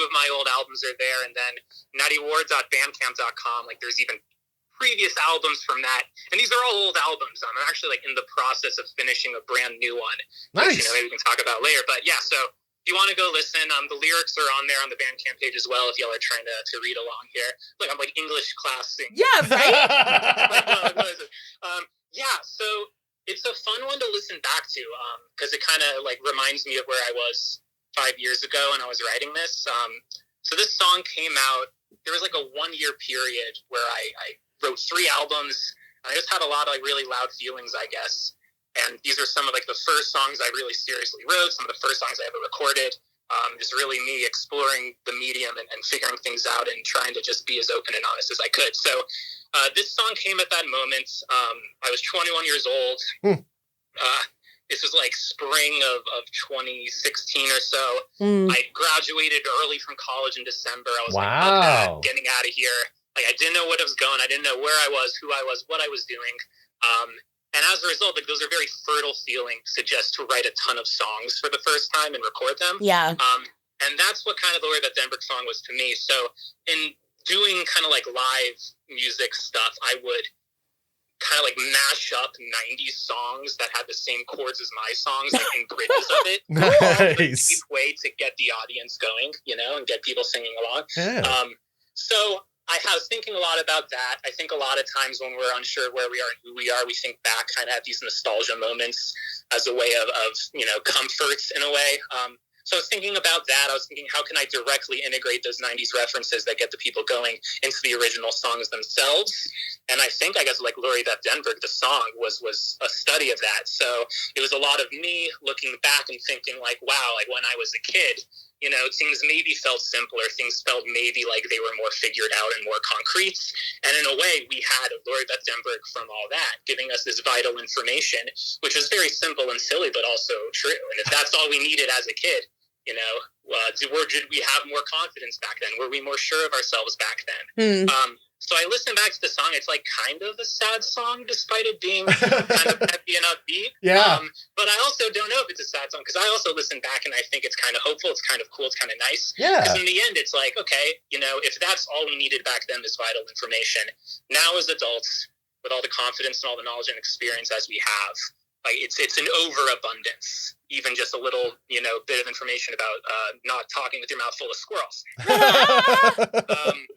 of my old albums are there, and then nattyward.bandcamp.com. There's even previous albums from that, and these are all old albums. I'm actually in the process of finishing a brand new one. Nice. Which, maybe we can talk about later. But yeah, so if you want to go listen, the lyrics are on there on the Bandcamp page as well. If y'all are trying to read along here, I'm English class singing. Yeah, right. So it's a fun one to listen back to because it kind of reminds me of where I was 5 years ago when I was writing this. So this song came out. There was a 1-year period where I wrote 3 albums. And I just had a lot of really loud feelings, I guess. And these are some of the first songs I really seriously wrote. Some of the first songs I ever recorded. Just really me exploring the medium and figuring things out and trying to just be as open and honest as I could. So this song came at that moment. I was 21 years old. This was spring of 2016 or so. I graduated early from college in December. I was wow. Getting out of here. I didn't know what I was going. I didn't know where I was, who I was, what I was doing. And as a result, those are very fertile feelings to write a ton of songs for the first time and record them. Yeah. And that's what kind of the Lori Beth Denberg song was to me. So in doing kind of like live music stuff, I would kind of like mash up 90s songs that had the same chords as my songs, like in bridges of it. Nice. Cheap way to get the audience going, and get people singing along. Yeah. So I was thinking a lot about that. I think a lot of times when we're unsure where we are and who we are, we think back, kind of have these nostalgia moments as a way of comfort in a way. So I was thinking about that. I was thinking, how can I directly integrate those 90s references that get the people going into the original songs themselves? And I think, like Lori Beth Denberg, the song was a study of that. So it was a lot of me looking back and thinking like, wow, like when I was a kid, things maybe felt simpler. Things felt maybe like they were more figured out and more concrete. And in a way, we had Lori Beth Denberg from all that, giving us this vital information, which was very simple and silly, but also true. And if that's all we needed as a kid, did we have more confidence back then? Were we more sure of ourselves back then? So I listened back to the song. It's like kind of a sad song, despite it being kind of peppy and upbeat. Yeah. But I also don't know if it's a sad song, because I also listen back and I think it's kind of hopeful. It's kind of cool. It's kind of nice. Yeah. Because in the end, it's like, okay, if that's all we needed back then, this vital information, now as adults, with all the confidence and all the knowledge and experience as we have, like it's an overabundance. Even just a little, bit of information about not talking with your mouth full of squirrels.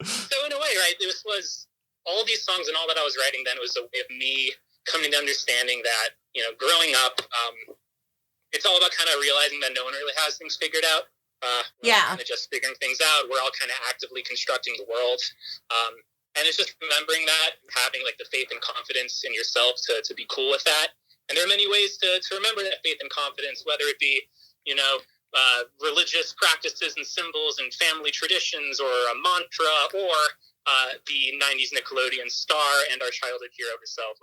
So in a way, right, this was all these songs and all that I was writing then was a way of me coming to understanding that, growing up, it's all about kind of realizing that no one really has things figured out. We're all kind of just figuring things out. We're all kind of actively constructing the world. And it's just remembering that, having like the faith and confidence in yourself to be cool with that. And there are many ways to remember that faith and confidence, whether it be, religious practices and symbols and family traditions, or a mantra, or the 90s Nickelodeon star and our childhood hero herself.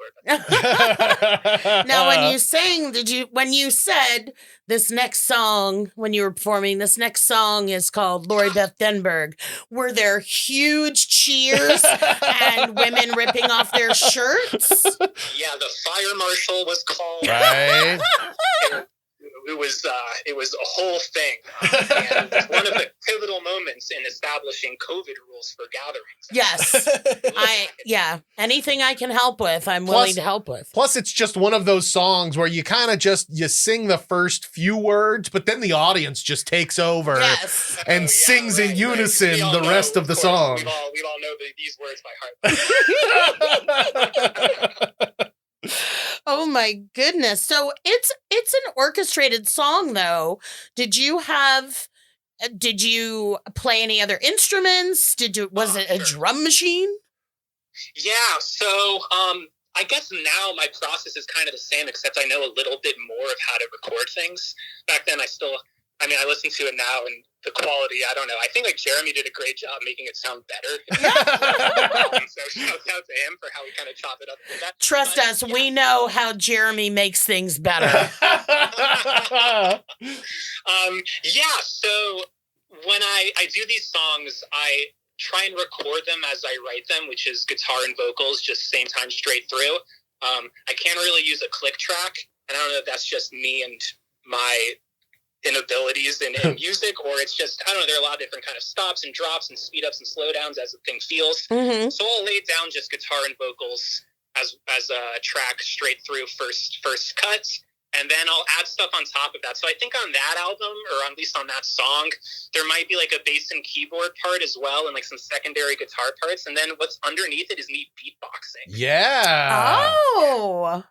Now, when you said this next song, when you were performing, this next song is called Lori Beth Denberg, were there huge cheers and women ripping off their shirts? Yeah, the fire marshal was called. Right. It was a whole thing, and one of the pivotal moments in establishing COVID rules for gatherings. Yes, anything I can help with, I'm willing to help with. Plus, it's just one of those songs where you kind of you sing the first few words, but then the audience just takes over and sings in unison the rest of the song. We all know these words by heart. Oh my goodness. So it's an orchestrated song though. Did you play any other instruments? Was it a drum machine? Yeah, so I guess now my process is kind of the same, except I know a little bit more of how to record things. Back then I listen to it now and the quality, I don't know. I think like Jeremy did a great job making it sound better. So shout out to him for how we kind of chop it up with that. Trust us, we know how Jeremy makes things better. So when I do these songs, I try and record them as I write them, which is guitar and vocals, just same time straight through. I can't really use a click track, and I don't know if that's just me and my inabilities in music, or it's just, I don't know, there are a lot of different kind of stops and drops and speed ups and slow downs as the thing feels. Mm-hmm. So I'll lay down just guitar and vocals as a track straight through first cut, and then I'll add stuff on top of that. So I think on that album, or at least on that song, there might be like a bass and keyboard part as well, and like some secondary guitar parts, and then what's underneath it is me beatboxing. Yeah. Oh.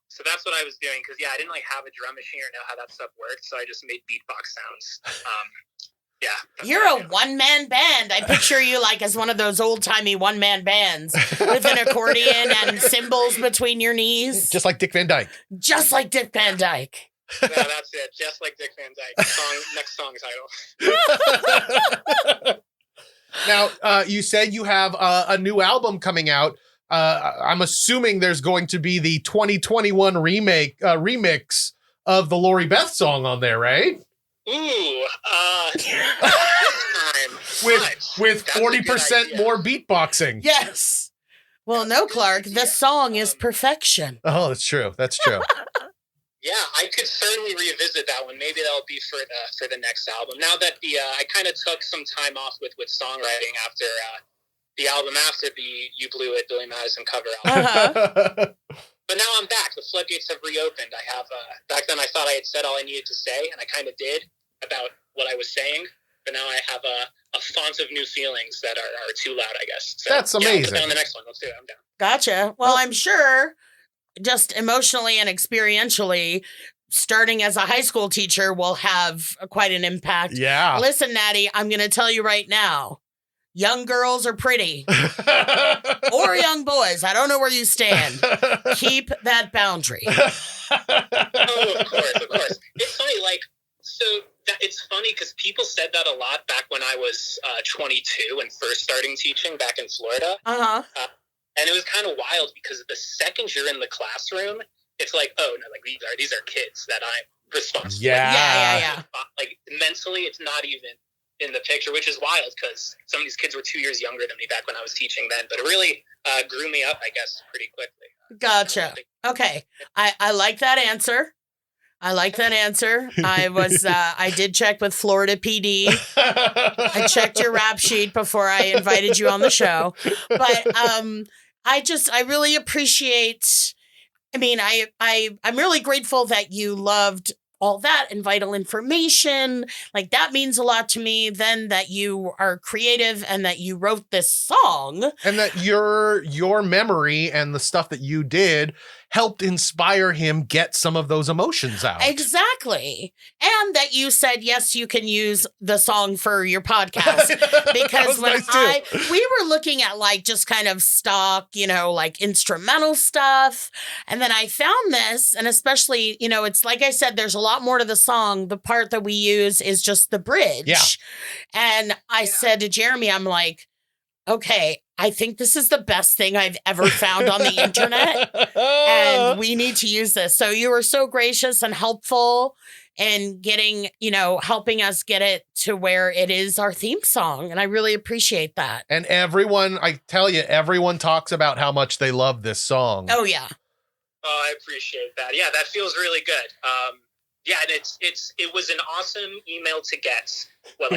So that's what I was doing, because I didn't like have a drum machine or know how that stuff worked, so I just made beatbox sounds. You're a one-man band. I picture you like as one of those old-timey one-man bands with an accordion and cymbals between your knees. Just like Dick Van Dyke. Just like Dick Van Dyke. Yeah, that's it. Just like Dick Van Dyke. Next song title. Now, you said you have a new album coming out. I'm assuming there's going to be the 2021 remix of the Lori Beth song on there, right? Ooh, this time with 40% more beatboxing. Yes. Well, no, Clark. The song is perfection. Oh, that's true. That's true. Yeah, I could certainly revisit that one. Maybe that'll be for the next album. Now that I kind of took some time off with songwriting after the album after the You Blew It Billy Madison cover album. But now I'm back. The floodgates have reopened. I have back then I thought I had said all I needed to say, and I kind of did about what I was saying. But now I have a font of new feelings that are too loud, I guess. So, That's yeah, amazing. I'll put down the next one. Let's do it. I'm down. Gotcha. Well, I'm sure just emotionally and experientially, starting as a high school teacher will have quite an impact. Yeah. Listen, Natty, I'm going to tell you right now, young girls are pretty. Or young boys. I don't know where you stand. Keep that boundary. Oh, of course. It's funny, it's funny because people said that a lot back when I was 22 and first starting teaching back in Florida. Uh-huh. And it was kind of wild because the second you're in the classroom, it's like, oh no, like these are kids that I'm responsible for. Yeah. Like mentally, it's not even in the picture, which is wild because some of these kids were 2 years younger than me back when I was teaching then. But it really grew me up, I guess, pretty quickly. Gotcha. Okay. I like that answer. I did check with Florida PD. I checked your rap sheet before I invited you on the show. But I really appreciate, I'm really grateful that you loved all that and vital information. Like, that means a lot to me. Then that you are creative and that you wrote this song. And that your memory and the stuff that you did helped inspire him get some of those emotions out. Exactly. And that you said, yes, you can use the song for your podcast. Because we were looking at like just kind of stock, like instrumental stuff. And then I found this, and especially, it's like I said, there's a lot more to the song. The part that we use is just the bridge. Yeah. And I said to Jeremy, I'm like, okay, I think this is the best thing I've ever found on the internet, and we need to use this. So you were so gracious and helpful in getting, helping us get it to where it is our theme song. And I really appreciate that. And everyone talks about how much they love this song. Oh, yeah. Oh, I appreciate that. Yeah, that feels really good. Yeah, and it was an awesome email to get,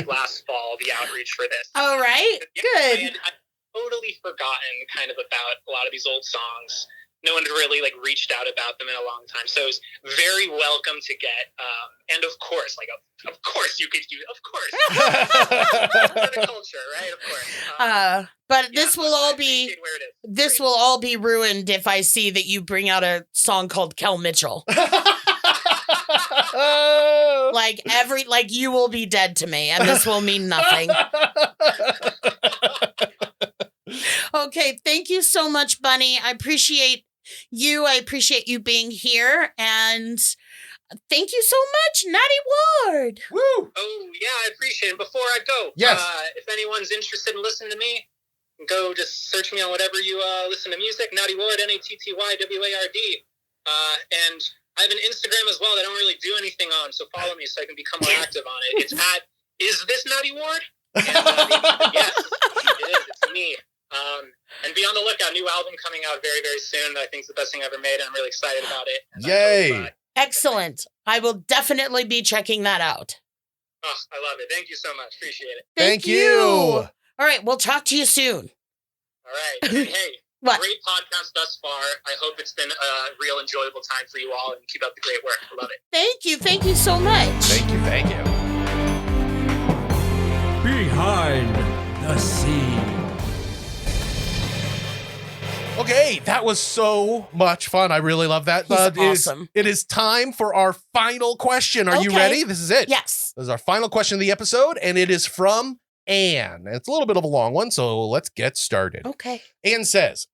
last fall, the outreach for this. All right, good. I'd totally forgotten kind of about a lot of these old songs. No one had really reached out about them in a long time. So it was very welcome to get. And of course, of course you could use, of course. For the culture, right? Of course. But this will all be ruined if I see that you bring out a song called Kel Mitchell. You will be dead to me, and this will mean nothing. Okay, thank you so much, Bunny. I appreciate you. I appreciate you being here, and thank you so much, Natty Ward. Woo! Oh, yeah, I appreciate it. Before I go, yes. If anyone's interested in listening to me, go just search me on whatever you listen to music, Natty Ward, NattyWard. And I have an Instagram as well that I don't really do anything on, so follow me so I can become more active on it. It's at Is This Natty Ward? And, yes, it is. It's me. And be on the lookout. New album coming out very, very soon. I think it's the best thing I ever made, and I'm really excited about it. And yay! Excellent. I will definitely be checking that out. Oh, I love it. Thank you so much. Appreciate it. Thank you. All right, we'll talk to you soon. All right. And hey. What? Great podcast thus far. I hope it's been a real enjoyable time for you all, and keep up the great work. I love it. Thank you. Thank you so much. Thank you. Behind the Scene. Okay, that was so much fun. I really love that. He's awesome. It is time for our final question. Are you ready? This is it. Yes. This is our final question of the episode, and it is from Anne. It's a little bit of a long one, so let's get started. Okay. Anne says,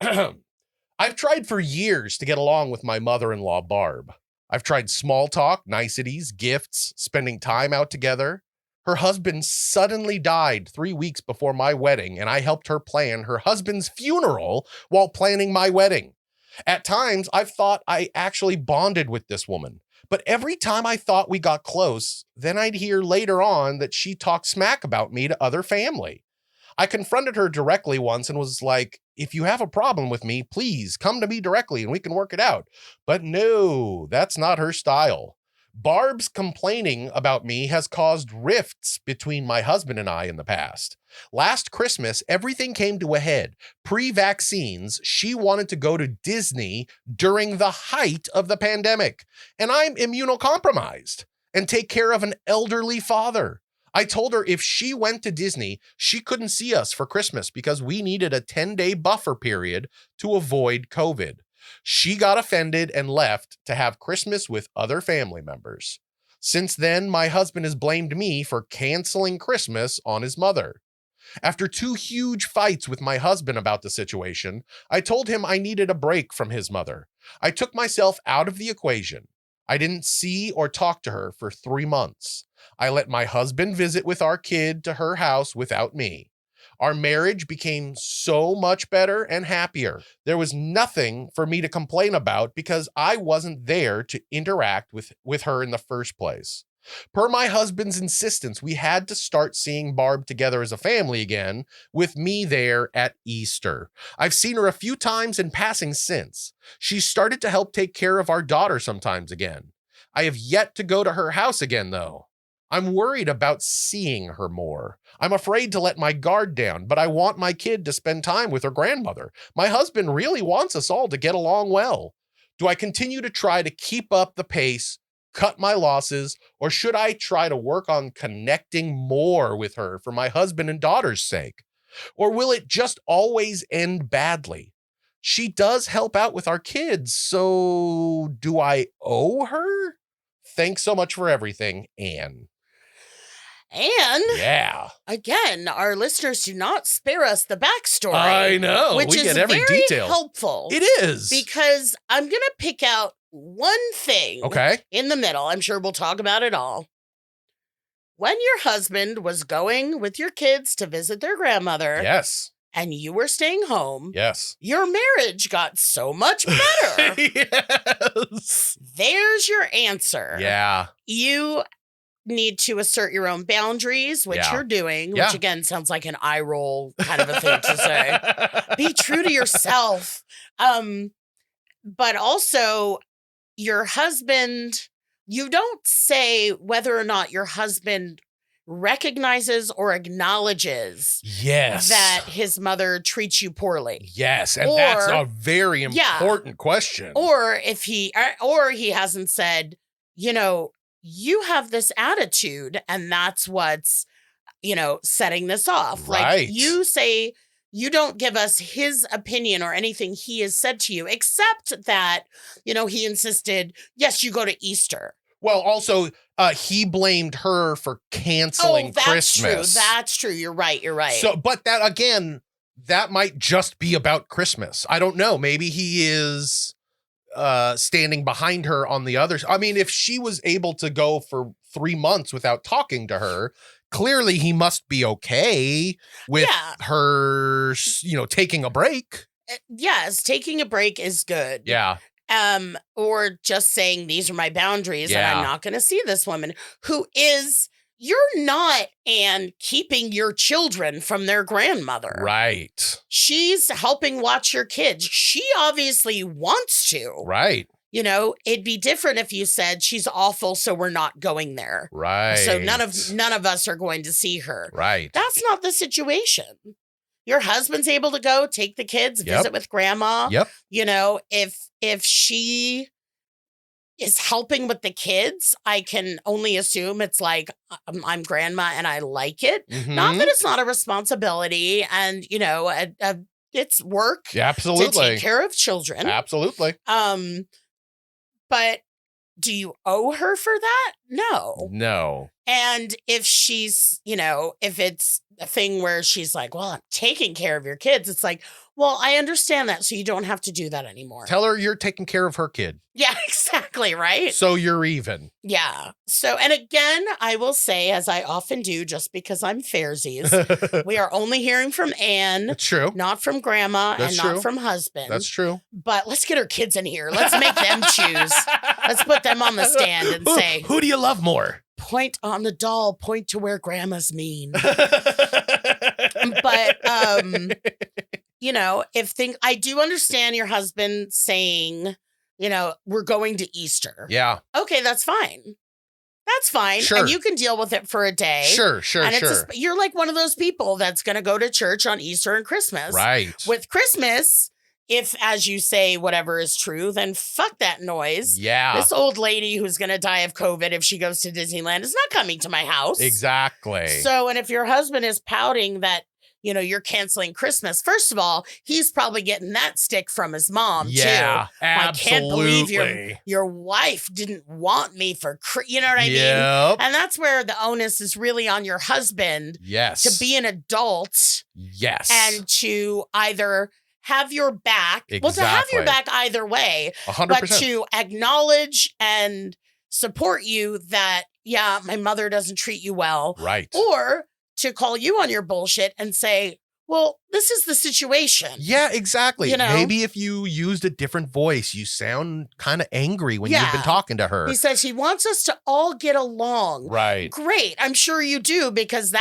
I've tried for years to get along with my mother-in-law, Barb. I've tried small talk, niceties, gifts, spending time out together. Her husband suddenly died 3 weeks before my wedding, and I helped her plan her husband's funeral while planning my wedding. At times, I've thought I actually bonded with this woman. But every time I thought we got close, then I'd hear later on that she talked smack about me to other family. I confronted her directly once and was like, if you have a problem with me, please come to me directly and we can work it out. But no, that's not her style. Barb's complaining about me has caused rifts between my husband and I in the past. Last Christmas, everything came to a head. Pre-vaccines, she wanted to go to Disney during the height of the pandemic, and I'm immunocompromised and take care of an elderly father. I told her if she went to Disney, she couldn't see us for Christmas because we needed a 10-day buffer period to avoid COVID. She got offended and left to have Christmas with other family members. Since then, my husband has blamed me for canceling Christmas on his mother. After 2 huge fights with my husband about the situation, I told him I needed a break from his mother. I took myself out of the equation. I didn't see or talk to her for 3 months. I let my husband visit with our kid to her house without me. Our marriage became so much better and happier. There was nothing for me to complain about because I wasn't there to interact with her in the first place. Per my husband's insistence, we had to start seeing Barb together as a family again, with me there at Easter. I've seen her a few times in passing since. She started to help take care of our daughter sometimes again. I have yet to go to her house again, though. I'm worried about seeing her more. I'm afraid to let my guard down, but I want my kid to spend time with her grandmother. My husband really wants us all to get along well. Do I continue to try to keep up the pace, cut my losses, or should I try to work on connecting more with her for my husband and daughter's sake? Or will it just always end badly? She does help out with our kids, so do I owe her? Thanks so much for everything, Anne. And yeah, again, our listeners do not spare us the backstory. I know. Which we is get every very detail. helpful. It is. Because I'm going to pick out one thing in the middle. I'm sure we'll talk about it all. When your husband was going with your kids to visit their grandmother. Yes. And you were staying home. Yes. Your marriage got so much better. Yes. There's your answer. Yeah. You need to assert your own boundaries, which you're doing, which again sounds like an eye roll kind of a thing to say. Be true to yourself. But also your husband, you don't say whether or not your husband recognizes or acknowledges that his mother treats you poorly. Yes, and that's a very important question. Or if he hasn't said, you have this attitude and that's what's, setting this off. Right. Like you say, you don't give us his opinion or anything he has said to you, except that, he insisted, yes, you go to Easter. Well, also, he blamed her for canceling Christmas. That's true. You're right. So, but that, again, that might just be about Christmas. I don't know. Maybe he is standing behind her on the others. I mean, if she was able to go for 3 months without talking to her, clearly he must be okay with her, taking a break. Yes, taking a break is good. Yeah. Or just saying these are my boundaries and I'm not going to see this woman who is, you're not, and keeping your children from their grandmother. Right. She's helping watch your kids. She obviously wants to. Right. It'd be different if you said she's awful, so we're not going there. Right. So none of us are going to see her. Right. That's not the situation. Your husband's able to go take the kids, visit with grandma. Yep. If she is helping with the kids, I can only assume it's like, I'm grandma and I like it. Mm-hmm. Not that it's not a responsibility and, it's work. Yeah, absolutely. To take care of children. Absolutely. But do you owe her for that? No. And if she's, if it's a thing where she's like, well, I'm taking care of your kids, it's like, well, I understand that, so you don't have to do that anymore. Tell her you're taking care of her kid. Yeah, exactly, right? So you're even. Yeah. So, and again, I will say, as I often do, just because I'm fairsies, we are only hearing from Anne. That's true. Not from grandma. That's and true. Not from husband. That's true. But let's get her kids in here. Let's make them choose. Let's put them on the stand and say, who do you love more? Point on the doll, point to where grandma's mean. But I do understand your husband saying, we're going to Easter. Yeah. Okay, that's fine. That's fine. Sure. And you can deal with it for a day. Sure. And you're like one of those people that's going to go to church on Easter and Christmas. Right. With Christmas, if, as you say, whatever is true, then fuck that noise. Yeah. This old lady who's going to die of COVID if she goes to Disneyland is not coming to my house. Exactly. So, and if your husband is pouting that, you're canceling Christmas, first of all, he's probably getting that stick from his mom, too. Absolutely. I can't believe your wife didn't want me for, you know what I mean? And that's where the onus is really on your husband. Yes. To be an adult. Yes. And to either have your back. Exactly. Well, to have your back either way. 100%. But to acknowledge and support you that, yeah, my mother doesn't treat you well. Right. Or to call you on your bullshit and say, well, this is the situation. Yeah, exactly. Maybe if you used a different voice, you sound kind of angry when you've been talking to her. He says he wants us to all get along. Right. Great. I'm sure you do, because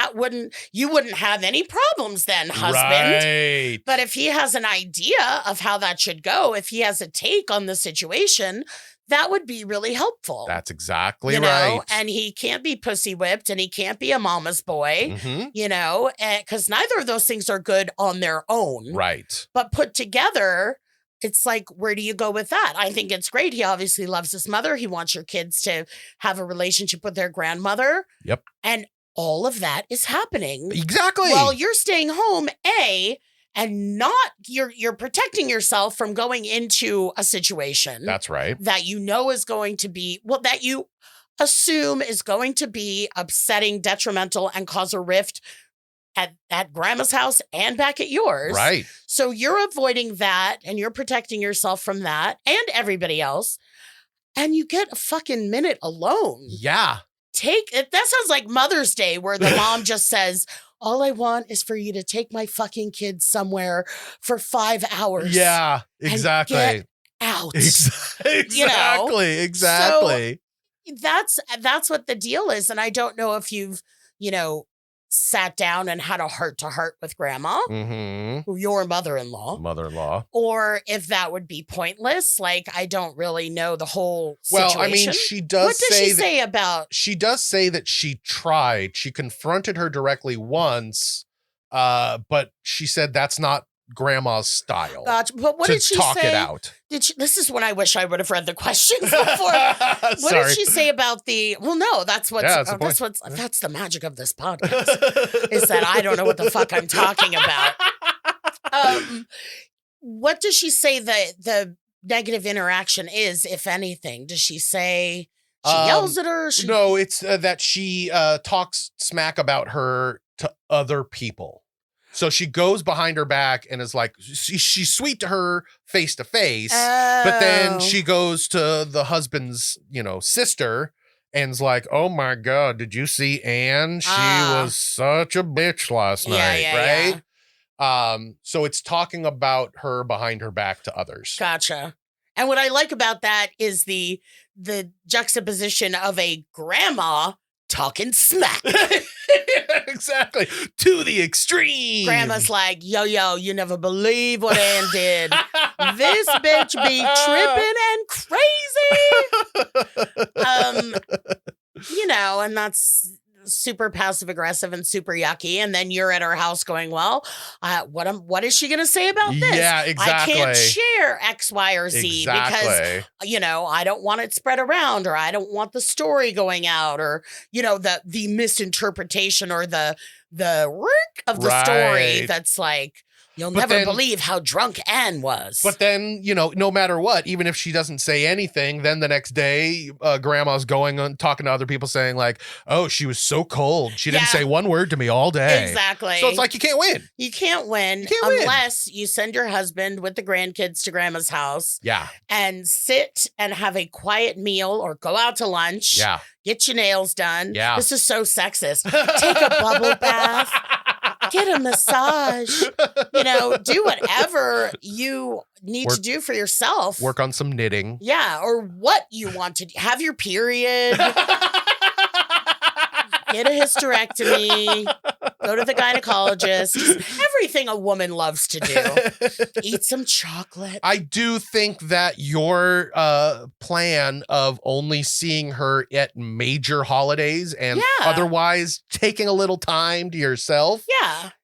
you wouldn't have any problems then, husband. Right. But if he has an idea of how that should go, if he has a take on the situation, that would be really helpful. That's exactly right. And he can't be pussy whipped and he can't be a mama's boy, because neither of those things are good on their own. Right. But put together, it's like, where do you go with that? I think it's great. He obviously loves his mother. He wants your kids to have a relationship with their grandmother. Yep. And all of that is happening. Exactly. While you're staying home, and not you're protecting yourself from going into a situation. That's right. That is going to be, that you assume is going to be upsetting, detrimental, and cause a rift at grandma's house and back at yours. Right. So you're avoiding that and you're protecting yourself from that and everybody else. And you get a fucking minute alone. Yeah. That sounds like Mother's Day, where the mom just says, all I want is for you to take my fucking kids somewhere for 5 hours. Yeah, exactly. And get out. Exactly. Exactly. So that's what the deal is. And I don't know if you've, sat down and had a heart-to-heart with grandma, your mother-in-law, or if that would be pointless. Like, I don't really know the whole situation. Well, I mean, she does What does she say about? She does say that she tried. She confronted her directly once, but she said that's not grandma's style. Gotcha. But what did she say? Talk it out. This is when I wish I would have read the questions before. What did she say about the? Well, no, that's that's the magic of this podcast is that I don't know what the fuck I'm talking about. What does she say the negative interaction is, if anything? Does she say she yells at her? No, it's that she talks smack about her to other people. So she goes behind her back and is like, she's sweet to her face to face, but then she goes to the husband's, sister and's like, oh my God, did you see Anne? She was such a bitch last night, right? Yeah. So it's talking about her behind her back to others. Gotcha. And what I like about that is the juxtaposition of a grandma talking smack. Exactly. To the extreme. Grandma's like, yo, you never believe what Ann did. This bitch be tripping and crazy. And that's super passive aggressive and super yucky. And then you're at her house going, well, what is she going to say about this? Yeah, exactly. I can't share X, Y, or Z because, I don't want it spread around, or I don't want the story going out, or, the misinterpretation or the work of the story that's like, you'll never believe how drunk Anne was. But then, no matter what, even if she doesn't say anything, then the next day, grandma's going on talking to other people saying like, oh, she was so cold. She didn't say one word to me all day. Exactly. So it's like, you can't win. You can't win unless you send your husband with the grandkids to grandma's house. Yeah. And sit and have a quiet meal or go out to lunch. Yeah. Get your nails done. Yeah. This is so sexist. Take a bubble bath. Get a massage, do whatever you need to do for yourself. Work on some knitting. Yeah, or what you want to do. Have your period. Get a hysterectomy. Go to the gynecologist. Everything a woman loves to do. Eat some chocolate. I do think that your plan of only seeing her at major holidays and otherwise taking a little time to yourself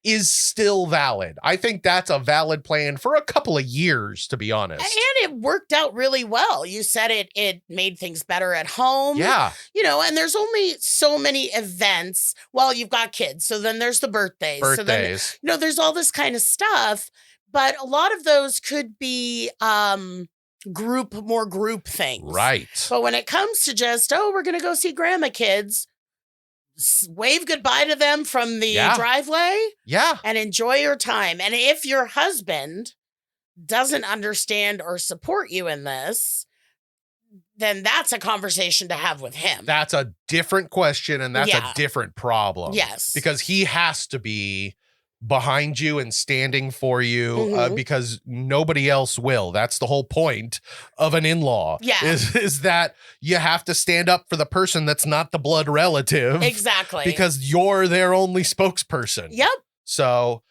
is still valid. I think that's a valid plan for a couple of years, to be honest. And it worked out really well. You said it made things better at home. Yeah. You know, and there's only so many events. Well, you've got kids. So then there's the birthdays. So then, you know, there's all this kind of stuff. But a lot of those could be more group things. Right. But when it comes to just, we're going to go see grandma kids, wave goodbye to them from the driveway. Yeah. And enjoy your time. And if your husband doesn't understand or support you in this, then that's a conversation to have with him. That's a different question, and that's a different problem. Yes. Because he has to be behind you and standing for you because nobody else will. That's the whole point of an in-law. Yeah. Is that you have to stand up for the person that's not the blood relative. Exactly. Because you're their only spokesperson. Yep. So,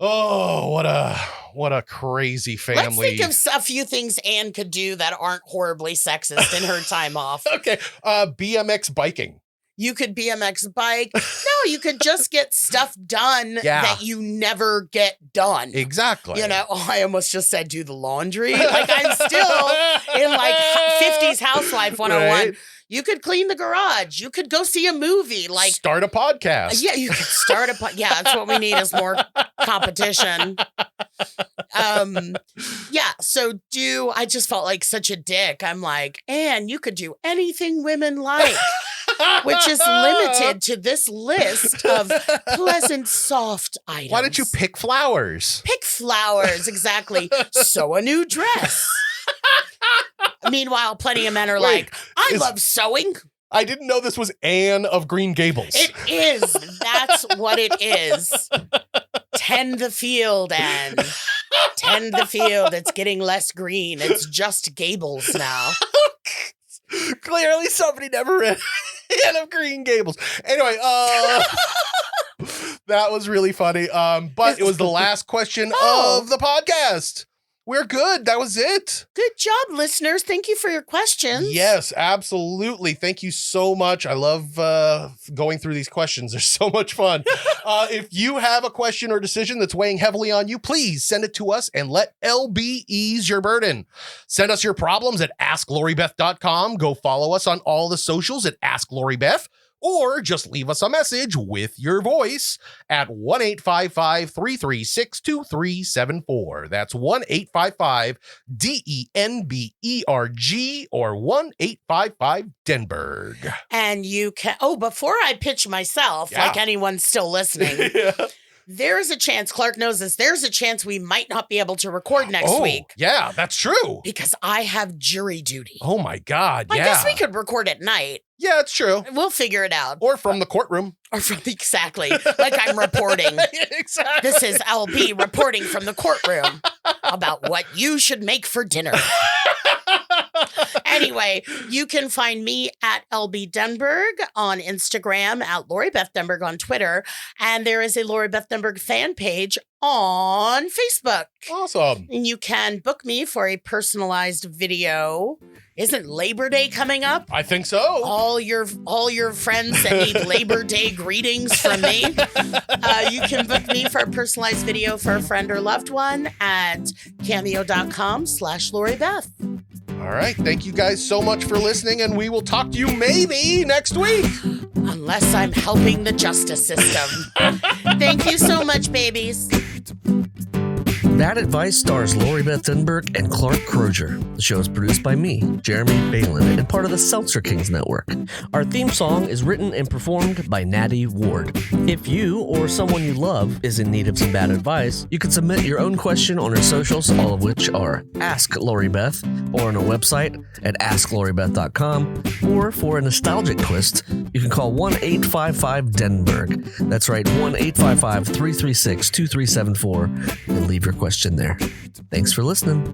what a crazy family. Let's think of a few things Anne could do that aren't horribly sexist in her time off. Okay. BMX biking. You could BMX bike. No, you could just get stuff done that you never get done. Exactly. You know, I almost just said do the laundry. Like I'm still in like 50s Housewife 101. Right. You could clean the garage. You could go see a movie. Like start a podcast. Yeah, you could start a podcast. Yeah, that's what we need is more competition. So I just felt like such a dick. I'm like, Anne, you could do anything women like. Which is limited to this list of pleasant, soft items. Why don't you pick flowers? Pick flowers, exactly. Sew a new dress. Meanwhile, plenty of men are like, I love sewing. I didn't know this was Anne of Green Gables. It is. That's what it is. Tend the field, Anne. Tend the field. It's getting less green. It's just Gables now. Clearly somebody never read Anne of Green Gables. Anyway, that was really funny. But it was the last question of the podcast. We're good. That was it. Good job, listeners. Thank you for your questions. Yes, absolutely. Thank you so much. I love going through these questions. They're so much fun. If you have a question or decision that's weighing heavily on you, please send it to us and let LB ease your burden. Send us your problems at AskLoriBeth.com. Go follow us on all the socials at AskLoriBeth. Or just leave us a message with your voice at 1-855-336-2374. That's 1-855-DENBERG or 1-855-Denberg. And you can, before I pitch myself, like anyone's still listening, there's a chance, Clark knows this, there's a chance we might not be able to record next week. Yeah, that's true. Because I have jury duty. Oh my God, I guess we could record at night. Yeah, it's true. We'll figure it out. Or from the courtroom. Or from exactly. Like I'm reporting. Exactly. This is LB reporting from the courtroom about what you should make for dinner. Anyway, you can find me at LB Denberg on Instagram, at Lori Beth Denberg on Twitter, and there is a Lori Beth Denberg fan page on Facebook. Awesome. And you can book me for a personalized video. Isn't Labor Day coming up? I think so. All your friends that need Labor Day greetings from me. You can book me for a personalized video for a friend or loved one at cameo.com/LoriBeth. All right. Thank you guys so much for listening, and we will talk to you maybe next week. Unless I'm helping the justice system. Thank you so much, babies. That Advice stars Lori Beth Denberg and Clark Crozer. The show is produced by me, Jeremy Balon, and part of the Seltzer Kings network. Our theme song is written and performed by Natty Ward. If you or someone you love is in need of some bad advice, you can submit your own question on our socials, all of which are Ask Lori Beth, or on our website at AskLoriBeth.com, or for a nostalgic twist, you can call 1-855-Denberg. That's right, 1-855-336-2374, and leave your question there. Thanks for listening.